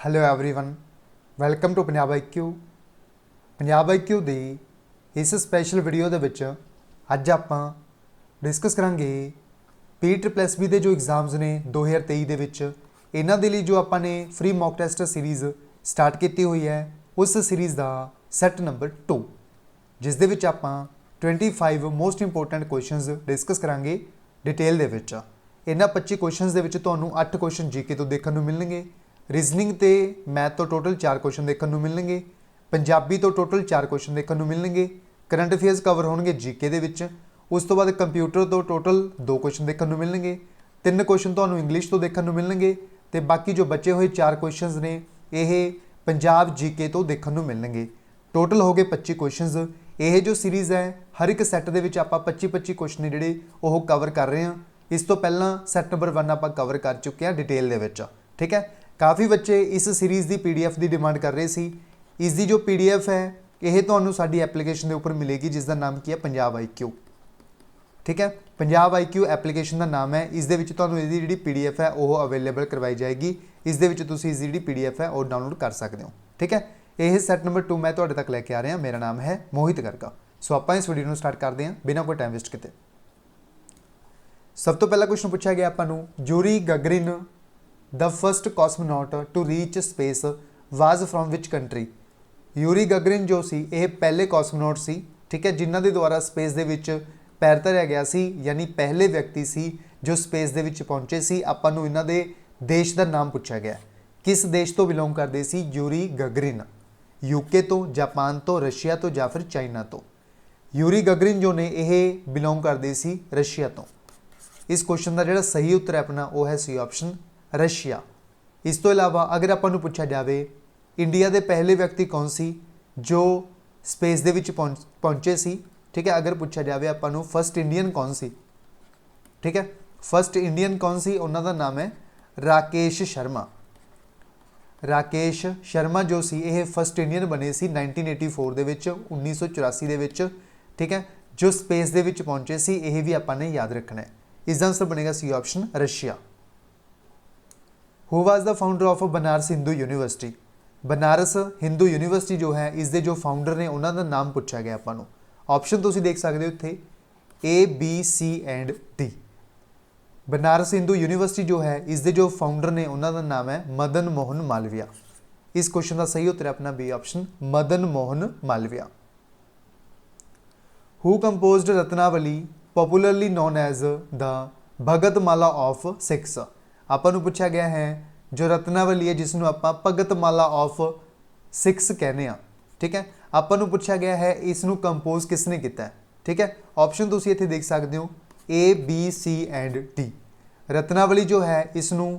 Hello everyone, welcome to Punjab IQ। Punjab IQ ਦੀ ਇਸ special video ਦੇ ਵਿੱਚ ਅੱਜ ਆਪਾਂ ਡਿਸਕਸ ਕਰਾਂਗੇ PSSB ਦੇ ਜੋ ਐਗਜ਼ਾਮਸ ਨੇ 2023 ਦੇ ਵਿੱਚ ਇਹਨਾਂ ਦੇ ਲਈ ਜੋ ਆਪਾਂ ਨੇ free mock test series start ਕੀਤੀ ਹੋਈ ਹੈ ਉਸ ਸੀਰੀਜ਼ ਦਾ ਸੈੱਟ ਨੰਬਰ 2 ਜਿਸ ਦੇ ਵਿੱਚ ਆਪਾਂ 25 ਮੋਸਟ ਇੰਪੋਰਟੈਂਟ ਕੁਐਸਚਨਸ ਡਿਸਕਸ ਕਰਾਂਗੇ ਡਿਟੇਲ ਦੇ ਵਿੱਚ। ਇਹਨਾਂ 25 ਕੁਐਸਚਨਸ ਦੇ ਵਿੱਚ ਤੁਹਾਨੂੰ 8 ਕੁਐਸਚਨ ਜੀਕੇ ਤੋਂ ਦੇਖਣ ਨੂੰ ਮਿਲਣਗੇ, ਰੀਜ਼निंग ਤੇ मैथ तो टोटल 4 क्वेश्चन देखने को मिलणगे, पंजाबी तो टोटल 4 क्वेश्चन देखने को मिलणगे, करंट अफेयर्स कवर होणगे जीके दे विच। उस तो बाद कंप्यूटर तो टोटल 2 क्वेश्चन देखने को मिलणगे, 3 क्वेश्चन तुहानूं इंग्लिश तो देखने को मिलणगे ते बाकी जो बचे हुए 4 क्वेश्चन ने यह पंजाब जीके तो देखने को मिलणगे। टोटल हो गए 25 क्वेश्चनस। यह जो सीरीज़ है हर एक सैट दे विच आपां 25 क्वेश्चन जिहड़े ओह कवर कर रहे हैं। इस तो पहलां सैट नंबर 1 आपां कवर कर चुके हैं डिटेल दे विच, ठीक है। काफ़ी बच्चे इस सीरीज़ की PDF की डिमांड कर रहे सी। इसकी जो PDF है यह तुहानूं साडी एप्लीकेशन के उपर मिलेगी जिसका नाम की है पंजाब IQ, ठीक है। पंजाब IQ एप्लीकेशन का नाम है। इस दे विच तुहानूं इसदी जिहड़ी PDF है वो अवेलेबल करवाई जाएगी। इस दे विच तुसीं इसदी जिहड़ी PDF है वो डाउनलोड कर सकते हो, ठीक है। यह सैट नंबर 2 मैं तुहाडे तक लैके आ रहा। मेरा नाम है मोहित गर्गा। सो आपां इस वीडियो को स्टार्ट करते हैं बिना कोई टाइम वेस्ट किए। सब तो पहला क्वेश्चन पूछा गया आपां नूं, Yuri Gagarin the first cosmonaut to reach space was from which country. Yuri Gagarin जो सी यह पहले कॉस्मोनॉट सी, ठीक है, जिन्हां दे द्वारा स्पेस दे विच पैर धरिया गया सी, यानी पहले व्यक्ति सी जो स्पेस दे विच पहुंचे सी। आपां नूं इन्हां दे देश का नाम पूछा गया, किस देश तो बिलोंग करते सी यूरी गगरिन, यूके तो, जापान तो, रशिया तो या फिर चाइना तो। यूरी गगरिन जो ने यह बिलोंग करते सी रशिया तो। इस क्वेश्चन का जिहड़ा सही उत्तर है अपना वो है सी ऑप्शन रशिया। इस तो इलावा अगर आपां पूछा जाए इंडिया के पहले व्यक्ति कौन सी जो स्पेस दे विच पहुंचे सी, ठीक है। अगर पूछा जाए आपां फर्स्ट इंडियन कौन सी, ठीक है, फर्स्ट इंडियन कौन सी, उन्हों का नाम है राकेश शर्मा। राकेश शर्मा जो सी यह फर्स्ट इंडियन बने सी 1984 दे विच, 1984 दे विच, ठीक है, जो स्पेस दे विच पहुंचे सी। यह भी आपां ने याद रखना है। इसका आंसर बनेगा C option Russia. Who was the founder of Banaras Hindu university. Banaras Hindu university जो है इसके जो फाउंडर ने उन्होंने नाम पूछा गया आपां नूं। ऑप्शन तुसीं देख सकते हो इत्थे A, B, C and D। Banaras Hindu university जो है इसके जो फाउंडर ने उन्होंने नाम है मदन मोहन मालविया। इस क्वेश्चन का सही उत्तर है अपना B option Madan Mohan Malaviya. Who composed Ratnavali popularly known as the Bhaktamala of six. आपां नूं पूछा गया है जो रत्नावली है जिसनों आपां भगतमाला ऑफ सिक्स कहने आ, ठीक है। आपां नूं पूछा गया है इसनों कंपोज किसने किया है, ठीक है। ऑप्शन तुसीं इत्थे देख सकते हो A, B, C and D। Ratnavali जो है इसनों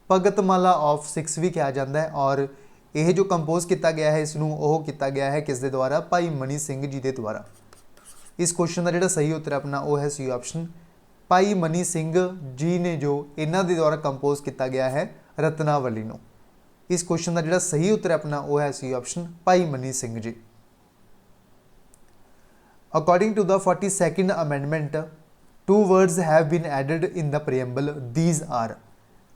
भगतमाला ऑफ सिक्स भी कहा जाता है और यह जो कंपोज किया गया है इसनों ओह किया गया है किस दे द्वारा, भाई मनी सिंह जी के द्वारा। इस क्वेश्चन का जिहड़ा सही उत्तर अपना वो है सी ऑप्शन भाई मनी सिंह जी ने जो इन्हां दे द्वारा कंपोज किया गया है रत्नावली नूं। इस क्वेश्चन का जिहड़ा सही उत्तर अपना वो है C option Bhai Mani Singh ji. According to the 42nd amendment 2 words have been added in the preamble these are.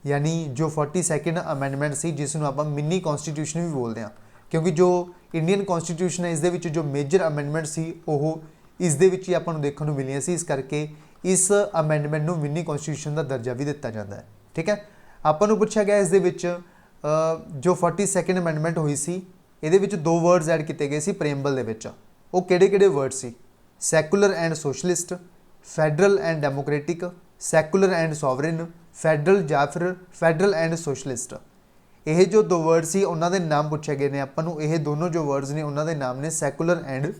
यानी जो 42nd अमेंडमेंट सी जिसनों आपां मिनी कॉन्स्टिट्यूशन भी बोलते हैं, क्योंकि जो इंडियन कॉन्स्टिट्यूशन है इस दे विच जो मेजर अमेंडमेंट सी ओह इस दे विच ही आपां नूं देखण नूं मिलियां सी। इस करके इस अमेंडमेंट नूं मिनी कॉन्स्टिट्यूशन का दर्जा भी दिता जाता है, ठीक है। आपां नूं पूछा गया इस दे विच जो 42nd अमेंडमेंट हुई सी इहदे विच 2 वर्ड्स ऐड किए गए सी प्रीएम्बल दे विच। वो किहड़े-किहड़े वर्ड सी? Secular and socialist, federal and democratic, secular and sovereign, federal या फिर फैडरल एंड सोशलिस्ट। यह जो 2 वर्ड सी उन्हां दे नाम पूछे गए ने आपां नूं। यह दोनों जो वर्ड्स ने उन्हां दे नाम ने सैकुलर एंड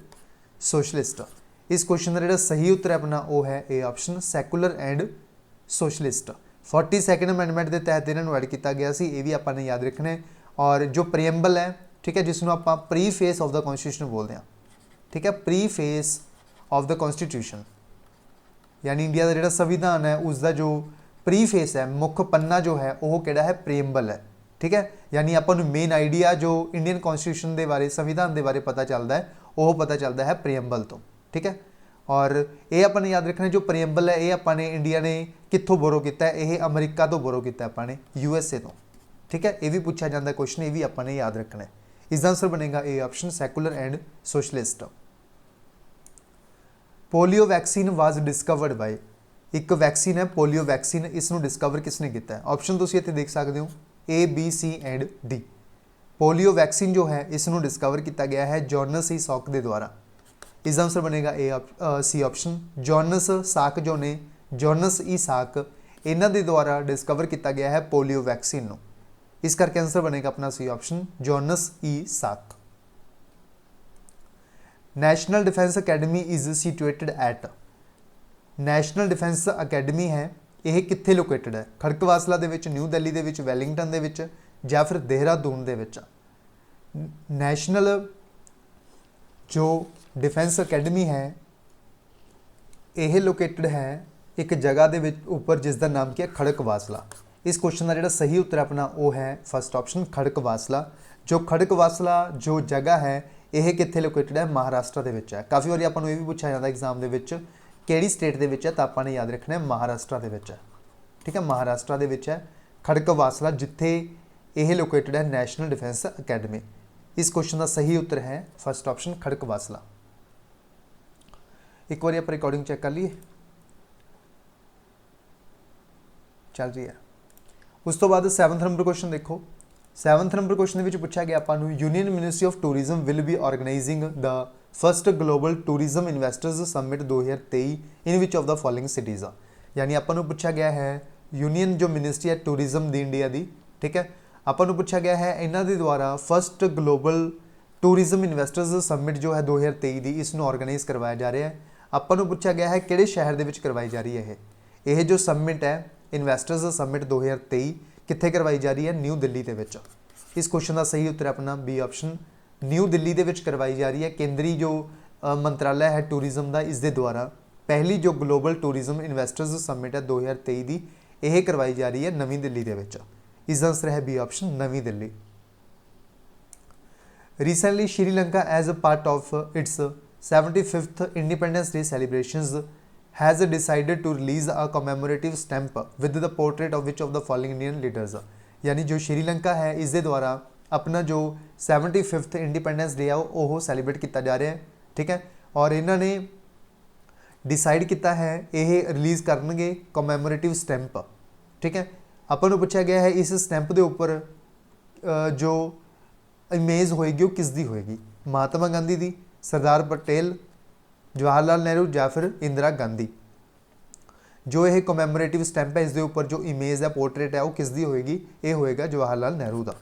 सोशलिस्ट। इस क्वेश्चन का जिहड़ा सही उत्तर है अपना वो है ए option secular and socialist. 42nd amendment के तहत इन्होंने ऐड किया गया सी, ये भी आपां ने याद रखना है। और जो प्रीएम्बल है, ठीक है, जिसनों आपां pre face of the constitution बोलते हैं, ठीक है, pre face of the constitution यानी इंडिया का जिहड़ा संविधान है उसका जो प्री फेस है, मुख पन्ना जो है वह किहड़ा है प्रीएम्बल है, ठीक है। यानी आपां नूं मेन आइडिया जो इंडियन कॉन्स्टिट्यूशन के बारे संविधान के बारे पता चलता है वह पता चलता है प्रीएम्बल तो, ठीक है। और ये अपने याद रखना जो प्रीएम्बल है ये अपने इंडिया ने कित्थों बोरो किया है, ये अमरीका तो बोरो किया अपने USA तो, ठीक है, ये भी पूछा जाता क्वेश्चन, ये भी अपने याद रखना है। इसका आंसर बनेगा A option, secular and socialist. Polio vaccine was discovered by, एक वैक्सीन है पोलियो वैक्सीन, इसनों डिस्कवर किसने किया है? ऑप्शन तुसीं इत्थे देख सकते हो A B C and D. Polio vaccine जो है इसनों डिस्कवर किया गया है जॉनस ई सॉक के द्वारा। इसका आंसर बनेगा ए सी ऑप्शन, जॉनस साक जो ने, जॉनस ई साक, इन्हां दे द्वारा डिस्कवर किया गया है पोलियो वैक्सीन नूं। इस करके आंसर बनेगा अपना सी ऑप्शन, जॉनस ई साक। National defence academy is situated at, national defence academy है यह कित्थे लोकेटेड है? खड़कवासला दे विच, न्यू दिल्ली दे विच, वैलिंगटन दे विच, या फिर देहरादून दे विच? नैशनल जो डिफेंस अकैडमी है यह लोकेटेड है एक जगह दे विच उपर जिसका नाम क्या है? खड़कवासला। इस क्वेश्चन का जो सही उत्तर अपना वो है फर्स्ट ऑप्शन, खड़कवासला। जो खड़कवासला जो जगह है यह कित्थे लोकेटेड है? महाराष्ट्र दे विच है। काफ़ी बार आपको ये भी पूछा जाता एग्जाम दे विच किहड़ी स्टेट दे विच है, तो आपने याद रखना है महाराष्ट्र दे विच है। ठीक है, महाराष्ट्र दे विच है खड़कवासला, जिथे यह लोकेटेड है नैशनल डिफेंस अकैडमी। इस क्वेश्चन का सही उत्तर है फर्स्ट ऑप्शन, खड़कवासला। एक बार आप रिकॉर्डिंग चेक कर लीए, चल रही है। उस तो बाद 7th नंबर क्वेश्चन देखो। 7th नंबर क्वेश्चन के पूछा गया आपको, union ministry of tourism will be organizing the first global tourism investors summit 2023 in which of the following cities. यानी आपको पूछा गया है यूनियन जो मिनिस्ट्री है टूरिज्म दी इंडिया की, ठीक है, आपको पूछा गया है इन्हों के द्वारा first global tourism investors summit जो है 2023 की, इसनों ऑर्गेनाइज करवाया जा रहा है। आपको पूछा गया है किहड़े शहर के करवाई जा रही है यह जो समिट है इन्वेस्टर्स समिट 2023 कित्थे करवाई जा रही है? न्यू दिल्ली के विच। इस क्वेश्चन का सही उत्तर अपना बी ऑप्शन, न्यू दिल्ली के विच करवाई जा रही है। केंद्रीय जो मंत्रालय है टूरिज्म का, इस दे द्वारा पहली जो ग्लोबल टूरिज्म इन्वेस्टर्स समिट है 2023 की यह करवाई जा रही है नवी दिल्ली के विच। इसका आंसर है B option, Navi Delhi. Recently Sri Lanka as a part of its 75th independence day celebrations has decided to release a commemorative stamp with the portrait of which of the following Indian leaders। यानी जो श्रीलंका है इस दे द्वारा अपना जो 75th इंडिपेंडेंस डे है वो celebrate किया जा रहा है। ठीक है, और इन्होंने डिसाइड किया है ये रिलीज़ करनगे कॉमैमोरेटिव स्टैंप। ठीक है, अपन पूछा गया है इस स्टैंप के उपर जो इमेज होएगी वो किसकी होएगी? महात्मा गांधी की, सरदार पटेल, जवाहरलाल नेहरू या फिर इंदिरा गांधी। जो यह कॉमैमोरेटिव स्टैंप है इसके उपर जो इमेज है पोर्ट्रेट है वो किसकी होएगी? ये होएगा जवाहरलाल नेहरू का।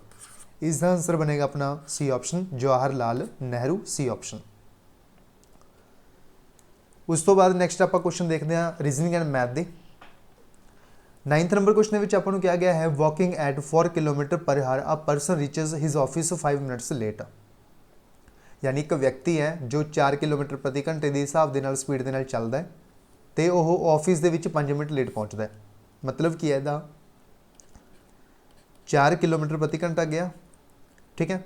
इसका आंसर बनेगा अपना C option, Jawaharlal Nehru, C option. उस तो बाद नैक्सट आप क्वेश्चन देखते हैं रीजनिंग एंड मैथ के। 9th नंबर क्वेश्चन में आपको क्या गया है, walking eight 4 kilometre per hour a person reaches his office 5 minutes late. यानी एक व्यक्ति है जो 4 किलोमीटर प्रति घंटे के हिसाब के स्पीड के चलता है तो वह ऑफिस के 5 मिनट लेट पहुँचता है। मतलब की है इसका 4 किलोमीटर प्रति घंटा गया, ठीक है,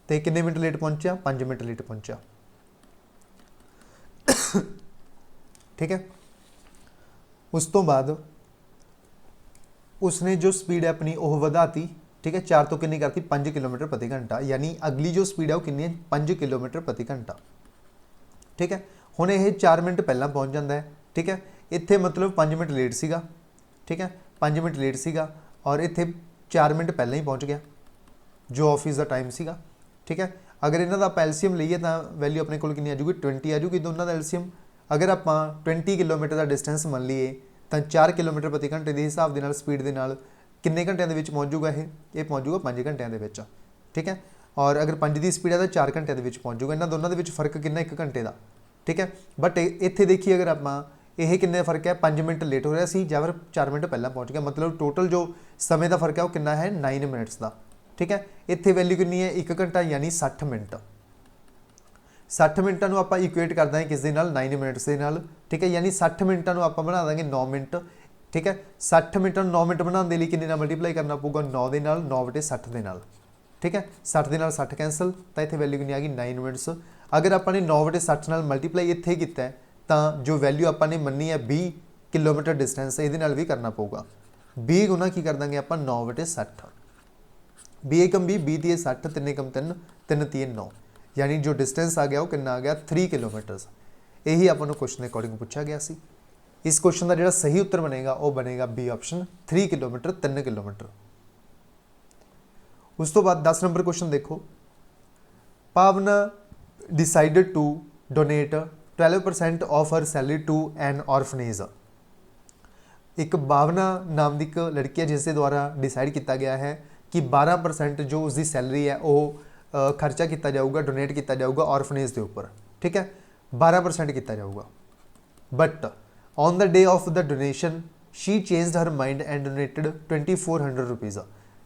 तो कितने मिनट लेट पहुँचा? 5 मिनट लेट पहुँचा। ठीक है, उस तो बाद उसने जो स्पीड है अपनी वह वधाती। ठीक है, 4 तो कितनी करती? 5 किलोमीटर प्रति घंटा। यानी अगली जो स्पीड है वो कितनी है? 5 किलोमीटर प्रति घंटा। ठीक है, हुण यह 4 मिनट पहला पहुँच जाता है। ठीक है, इत्थे मतलब 5 मिनट लेट सीगा। ठीक है, 5 मिनट लेट सीगा और इत्थे 4 मिनट पहला ही पहुँच गया जो ऑफिस का टाइम सीगा। ठीक है, अगर इन्हों का एलसीएम लीए तो वैल्यू अपने को कितनी आ जाऊगी? 20 आ जाऊगी दोनों का एलसीएम। अगर आप 20 किलोमीटर का डिस्टेंस मान लीए तो 4 किलोमीटर प्रति घंटे के हिसाब के स्पीड के नाल किन्ने घंटिया के पहुँच जूगा? ये पहुँच जूगा 5 घंटिया के। ठीक है, और अगर 5 की स्पीड है तो 4 घंटिया के पहुँच जूगा। इन्होंने दोनों के फर्क कितना? 1 घंटे का। ठीक है, बट इत्थे देखिए अगर आप यह किन्ने फर्क है? 5 मिनट लेट हो रहा सी या फिर 4 मिनट पहला पहुँच गया। मतलब टोटल जो समय का फर्क है वो कितना है? 9 मिनट्स का। ठीक है, इत्थे वैल्यू कितनी है? 1 घंटा यानी 60 मिनट। 60 मिनटों आप इक्वेट कर देंगे किस 9 मिनट्स के नाल। ठीक है, यानी 60 मिनटों आप बना देंगे 9 मिनट। ठीक है, 60 मिनटों 9 मिनट बनाने के लिए किन्ने मल्टीप्लाई करना पऊगा? 9 के नाल, 9/60 के नाल। ठीक है, 60 के नाल 60 कैंसल तो इतने वैल्यू कितनी आ गई? 9 मिनट्स। अगर आपने 9/60 नाल मल्टीप्लाई इत्थे किया है तो जो वैल्यू आपने मनी है 20 किलोमीटर डिस्टेंस ये भी करना पऊगा। 20 गुना की कर देंगे आप 9/60। बी एकम बी 20 तीए 60 3 एकम 3 3 तीए 9 यानी जो डिस्टेंस आ गया वो कितना आ गया 3 किलोमीटर्स। यही आपको क्वेश्चन के अकॉर्डिंग पूछा गया सी। इस क्वेश्चन का जो सही उत्तर बनेगा वो बनेगा बी ऑप्शन 3 किलोमीटर 3 किलोमीटर। उस तो बाद 10 नंबर क्वेश्चन देखो, Bhavana decided to donate 12% of her salary to an orphanage. एक भावना नाम की एक लड़की है जिसके द्वारा डिसाइड किया गया है कि 12% जो उसकी सैलरी है वो खर्चा किया जाऊगा, डोनेट किया जाऊगा ऑर्फनेज के उपर। ठीक है, 12% किया जाऊगा। But on the day of the donation she changed her mind and donated 2400 rupees.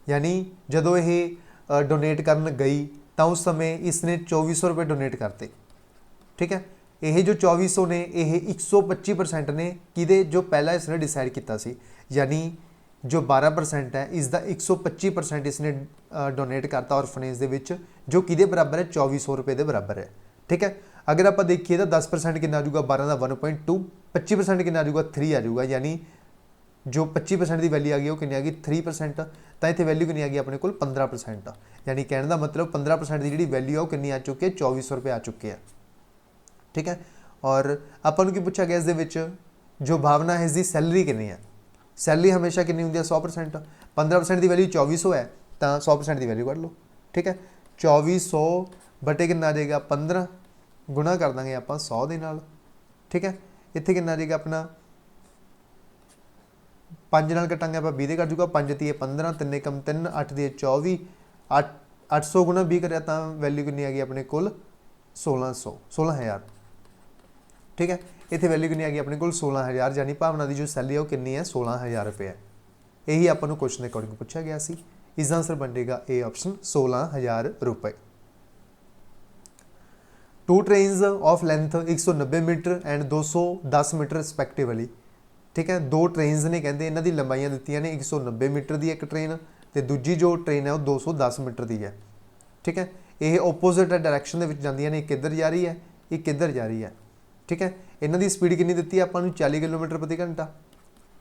यानी जदों ये डोनेट करन गई तो उस समय इसने 2400 रुपये डोनेट करते। ठीक है, ये जो 2400 ने यह 125% ने कि जो पहला इसने डिसाइड किया सी, यानी जो 12% है इसका 125% इसने डोनेट करता ऑर्फनेज दे विच, जो कि बराबर है 2400 रुपये के बराबर है। ठीक है, अगर आप देखिए तो 10% कितना आ जाऊगा 12 का 1.2, 25% कितना आ जाऊगा 3 आ जाऊगा। यानी जो 25% की वैल्यू आ गई वो कितनी आ गई 3%, तो इतने वैल्यू कितनी आ गई अपने को 15%। यानी कहने का मतलब 15% की जी वैल्यू है वो कितनी आ चुकी है 2400 रुपये आ चुके हैं। ठीक है, और अपन की पूछा गया इस जो भावना है इसकी सैलरी कितनी है। सैलरी हमेशा कितनी होंगी 100%, 15% की वैल्यू 2400 है तो 100% की वैल्यू कढ़ लो। ठीक है, 2400 बटे कितना आ जाएगा 15, गुणा कर देंगे आप 100 के नाल। ठीक है, इतने कितना आ जाएगा अपना 5 नाल कटांगे आप 20 कट जूगा, 5 तीए 15, 3 एकम 3, 8 तीए 24, 800 गुणा 20 करिया तो वैल्यू कितनी आ गई अपने को 16,000। ठीक है, इतने वैल्यू कितनी आ गई अपने को 16,000, यानी भावना की जो सैलरी है वो कितनी है 16,000 रुपये है। यही आपको क्वेश्चन के अकॉर्डिंग पूछा गया सी। इसका आंसर बनेगा ए ऑप्शन 16,000 रुपये। 2 trains of length 190 metre and 210 metre respectively. ठीक है, 2 ट्रेन्स ने कहते इन्हों की लंबाइयाँ दी ने 190 मीटर की एक ट्रेन, तो दूजी जो ट्रेन है वो 210 मीटर की है। ठीक है, ये ओपोजिट डायरैक्शन के जाती ने, एक इधर जा रही है एक इधर जा रही है। ठीक है, इन्हों की स्पीड कितनी दी है आपको 40 किलोमीटर प्रति घंटा,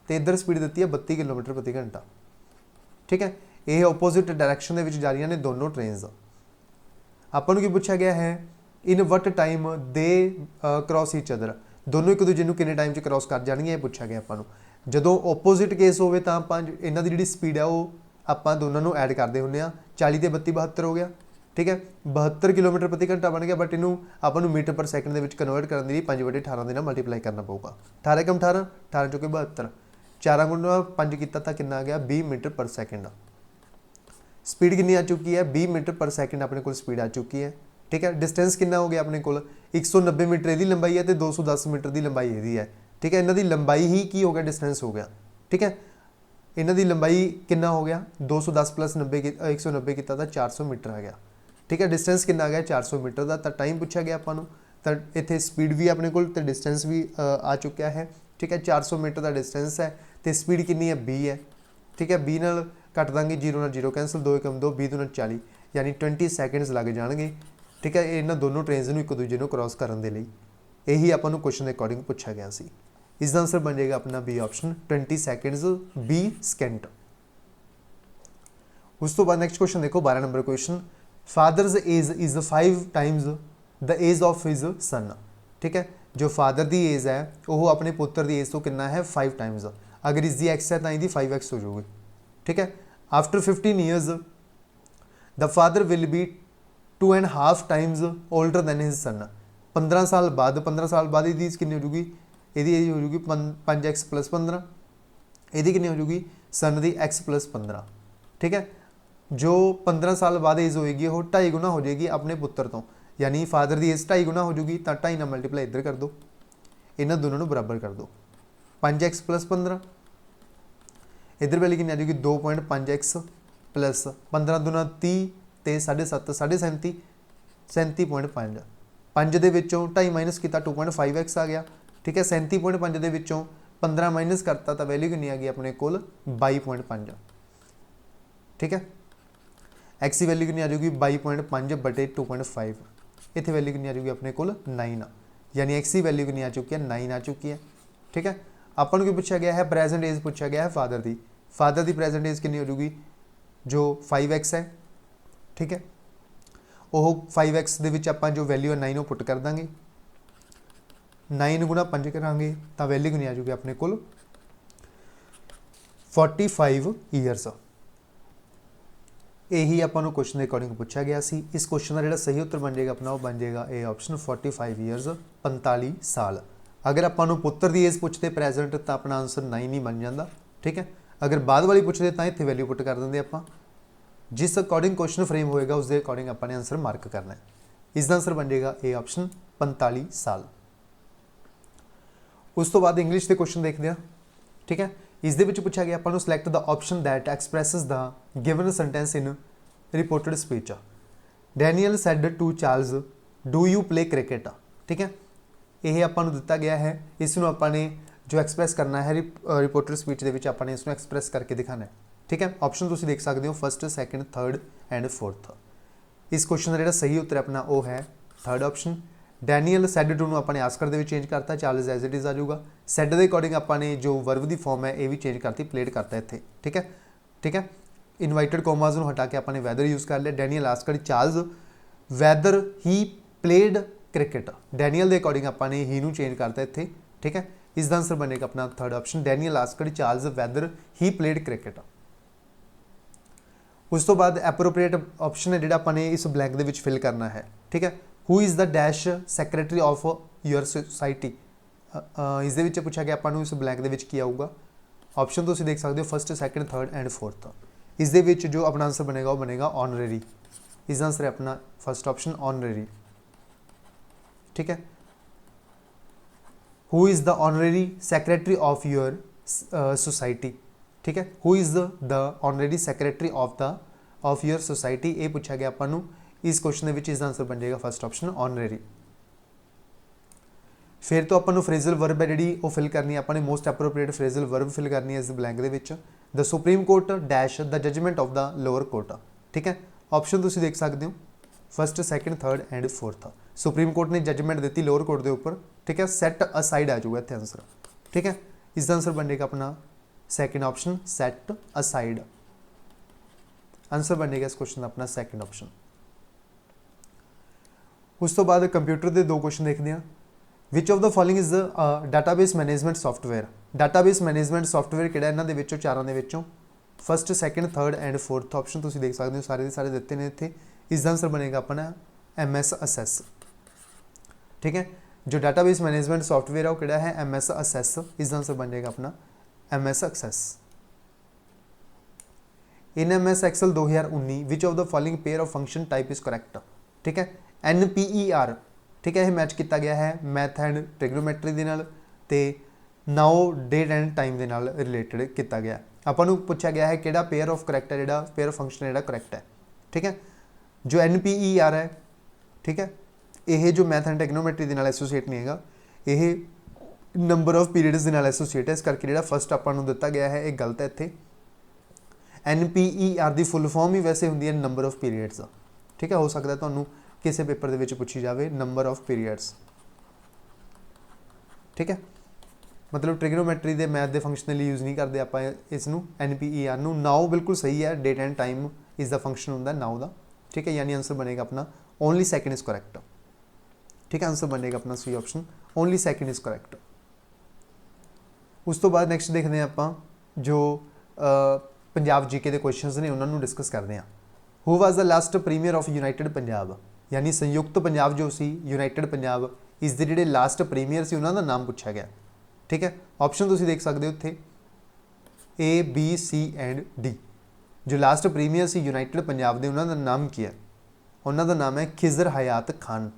तो इधर स्पीड दी है 32 किलोमीटर प्रति घंटा। ठीक है, ये ओपोजिट डायरैक्शन के जा रही ने दोनों ट्रेन्स। आपको की पूछा गया है in what time they cross each other, दोनों एक दूजे किन्ने टाइम क्रॉस कर जाएंगे, पूछा गया आपको। जो ओपोजिट केस हो इन्हों की जी स्पीड है वो आप दोनों ऐड करते होंगे, 40 से 32 72 हो गया। ठीक है, 72 किलोमीटर प्रति घंटा बन गया, बट इनू आपको मीटर पर सैकेंड के कन्वर्ट करने के लिए 5/18 के मल्टीप्लाई करना पड़ेगा। 18 एकम 18, 18 चौके 72, 4 गुणा 5 किया तो कितना आ गया 20 मीटर पर सैकेंड। स्पीड कितनी आ चुकी है 20 मीटर पर सैकेंड अपने को स्पीड आ चुकी है। ठीक है, डिस्टेंस कितना हो गया अपने को 190 मीटर यदी लंबाई है तो 210 मीटर की लंबाई यदी है। ठीक है, इन्हों की लंबाई ही की हो गया डिस्टेंस हो गया। ठीक है, इन्हों की लंबाई कितना हो गया 210 प्लस 90 190 किया तो 400 मीटर आ गया। ठीक है, डिस्टेंस कितना आ गया 400 मीटर का, तो टाइम पूछा गया आपको, तो इतने स्पीड भी अपने को डिस्टेंस भी आ चुका है। ठीक है, 400 मीटर का डिस्टेंस है तो स्पीड कितनी है 20 है। ठीक है, 20 नाल कट देंगे 0 नाल 0 कैंसल, 2 एकम 2, 20 दूना 40, यानी 20 सैकेंड्स लग जाएंगे। ठीक है, इन्होंने दोनों ट्रेन्स में एक दूजे को क्रॉस करने के लिए यही आपको क्वेश्चन के अकॉर्डिंग पूछा गया सी। इसका आंसर बन जाएगा अपना B option 20 seconds B second. उस तो बाद नैक्सट क्वेश्चन देखो 12 number question, father's age is 5 times the age of his son. ठीक है, जो फादर की एज है वो अपने पुत्र की एज तो कितना है 5 टाइम्स, अगर इसकी एक्स है तो इसकी 5x हो जाएगी। ठीक है, after 15 years the father will be 2.5 times older than his son. 15 साल बाद यदी कितनी हो जाएगी, यदी एज हो जाएगी 5x + 15, यदी कितनी हो जाएगी सन की x + 15। ठीक है, जो 15 साल बाद एज होएगी वो 2.5 गुना हो जाएगी अपने पुत्र तो, यानी फादर की एज 2.5 गुना हो जाएगी, तो 2.5 ना मल्टीप्लाई इधर कर दो, इन्होंने दोनों बराबर कर दो, 5x + 15, इधर वाली कितनी आ जाएगी 2.5x प्लस 15 दूना 30 तो 7.5 37 37.5, 5 के विचों 2.5 माइनस किया 2.5x आ गया। ठीक है, 37.5 के विचों 15 माइनस करता तो वैल्यू कितनी आ गई अपने को 22.5। ठीक है, एक्स की वैल्यू कितनी आ जाएगी 22.5 बटे 2.5, इतने वैल्यू कितनी आ जाएगी अपने को 9, यानी एक्स की वैल्यू कितनी आ चुकी है 9 आ चुकी है। ठीक है, अपन को पूछा गया है प्रेजेंट एज पूछा गया है फादर की प्रेजेंट एज कितनी हो जाएगी जो 5x है ठीक है। ਉਹ 5x ਦੇ ਵਿੱਚ ਆਪਾਂ ਜੋ ਵੈਲਿਊ ਹੈ 9 ਉਹ ਪੁੱਟ ਕਰ ਦਾਂਗੇ, 9 ਗੁਣਾ 5 ਕਰਾਂਗੇ ਤਾਂ ਵੈਲਿਊ ਕਿੰਨੀ ਆ ਜੂਗੀ ਆਪਣੇ ਕੋਲ 45 ਈਅਰਸ। यही ਆਪਾਂ ਨੂੰ क्वेश्चन के अकॉर्डिंग पूछा गया सी। इस क्वेश्चन का जो सही उत्तर बन जाएगा अपना वो बन जाएगा ए ऑप्शन 45 ईयर्स 45 साल। अगर आपको पुत्र की एज पूछते प्रेजेंट तो अपना आंसर 9 ही बन जाता, ठीक है। अगर बाद वाली पूछते तो इतने वैल्यू पुट कर देंगे आप, जिस अकॉर्डिंग क्वेश्चन फ्रेम होएगा उसके अकॉर्डिंग अपने आंसर मार्क करना है। इसका आंसर बन जाएगा ए ऑप्शन 45 साल। उस तो बाद इंग्लिश के क्वेश्चन देखते हैं, ठीक है। इस दे विच पूछा गया अपन select the option that expresses the given sentence in reported speech. Daniel said to Charles do you play cricket, ठीक है। यह अपन दिता गया है, इसनों अपने जो एक्सप्रैस करना है रिपोर्टेड स्पीच के अपने इसनों एक्सप्रैस करके दिखाना है, ठीक है। ऑप्शन तुसीं देख सकते हो first, second, third and fourth. इस क्वेश्चन का जो सही उत्तर अपना वो है third option. Daniel said to अपने आस्कर के चेंज करता, चार्ल्स एज इट इज़ आ जाऊगा। सैड के अकॉर्डिंग अपने जो वर्ब की फॉर्म है ये भी चेंज करती, प्लेड करता इतने, ठीक है, ठीक है। इनवाइटेड कॉमाज को हटा के अपने वैदर यूज़ कर लिया। Daniel Oscar Charles whether he played cricket, Daniel के अकॉर्डिंग अपने ही नू चेंज करता इतने, ठीक है। इसका आंसर बनेगा अपना third option, Daniel Oscar Charles whether he played cricket. उस तो बाद एप्रोप्रिएट ऑप्शन है जो अपने इस ब्लैंक के फिल करना है, ठीक है। हू is the dash secretary of your society. इस पूछा गया अपन इस ब्लैंक के आऊगा। ऑप्शन तुम देख सकते हो first, second, third and fourth. इस जो अपना आंसर बनेगा वो बनेगा ऑनरेरी। इसका आंसर है अपना फर्स्ट ऑप्शन ऑनरेरी, ठीक है। हू is the honorary secretary of your society, ठीक है। हू is the honorary secretary of your society, ये पूछा गया अपन इस क्वेश्चन के इसका आंसर बन जाएगा फर्स्ट ऑप्शन ऑनरेरी। फिर तो अपन फ्रेजल वर्ब है जी वो फिल करनी है, अपने most appropriate phrasal verb fill करनी है इस ब्लैंक के। The Supreme Court dash the judgment of the lower court, ठीक है। ऑप्शन तुम देख सकते हो first, second, third and fourth. Supreme Court ने जजमेंट दी लोअर कोर्ट के उपर, ठीक है। सैट असाइड आ जाऊगा इतने आंसर, ठीक है। इसका आंसर बन जाएगा अपना second option set aside. Answer बन जाएगा इस क्वेश्चन का अपना सैकेंड ऑप्शन। उस तो बाद कंप्यूटर के दो क्वेश्चन देखते हैं। Which of the following is database management software. Database management software किहड़ा इन्हां दे विचों चारां दे विचों first, second, third and fourth option तुसीं देख सकते हो सारे के सारे दिते ने इत्थे। इसका आंसर बनेगा अपना MS Access, ठीक है। जो डाटाबेस मैनेजमेंट सॉफ्टवेयर है वो किहड़ा है MS Access। इसका आंसर बन जाएगा अपना MS Access। In MS Excel 2019 which of the following pair of function type is correct, ठीक है। NPER, ठीक है, यह मैच किया गया है मैथ एंड ट्रिग्नोमैट्री के नाल ते नाउ डेट एंड टाइम के नाल रिलेटेड किया गया। अपन पूछा गया है कि पेयर ऑफ करैक्ट है, जो पेयर ऑफ फंक्शन है करैक्ट है, ठीक है। जो NPER है, ठीक है, यह जो मैथ एंड ट्रिग्नोमैट्री के नाल एसोसीएट नहीं है, यह नंबर ऑफ पीरियड्स के नाल एसोसीएट है। इस करके जो फर्स्ट अपन दिता गया है ये गलत है इत्थे। NPER की फुल फॉर्म ही वैसे होंगी है नंबर ऑफ पीरियड्स, ठीक है। हो सकता है तुहानूं किसी पेपर के पूछी जाए नंबर ऑफ पीरियड्स, ठीक है। मतलब ट्रिग्नोमैट्री के मैथ के फंक्शन लिए यूज़ नहीं करते आप इसनों NPER नूं। नाउ बिल्कुल सही है, डेट एंड टाइम इस द फंक्शन होंगे नाउ का, ठीक है। यानी आंसर बनेगा अपना ओनली सैकेंड इज करैक्ट, ठीक है। आंसर बनेगा अपना C option only second is correct. उस तो बाद नैक्सट देखते हैं आप जो पंजाब GK के क्वेश्चनस ने उन्होंने डिस्कस करते हैं। Who was the last premier of united Punjab, यानी संयुक्त पंजाब जो सी यूनाइटेड पंजाब इसके जोड़े लास्ट प्रीमियर से उन्होंने नाम पूछा गया, ठीक है। ऑप्शन तुम देख सकते हो उत्थे A, B, C and D। जो लास्ट प्रीमियर से यूनाइटेड पंजाब के उन्होंने नाम की है, उन्होंने नाम है खिजर हयात खान।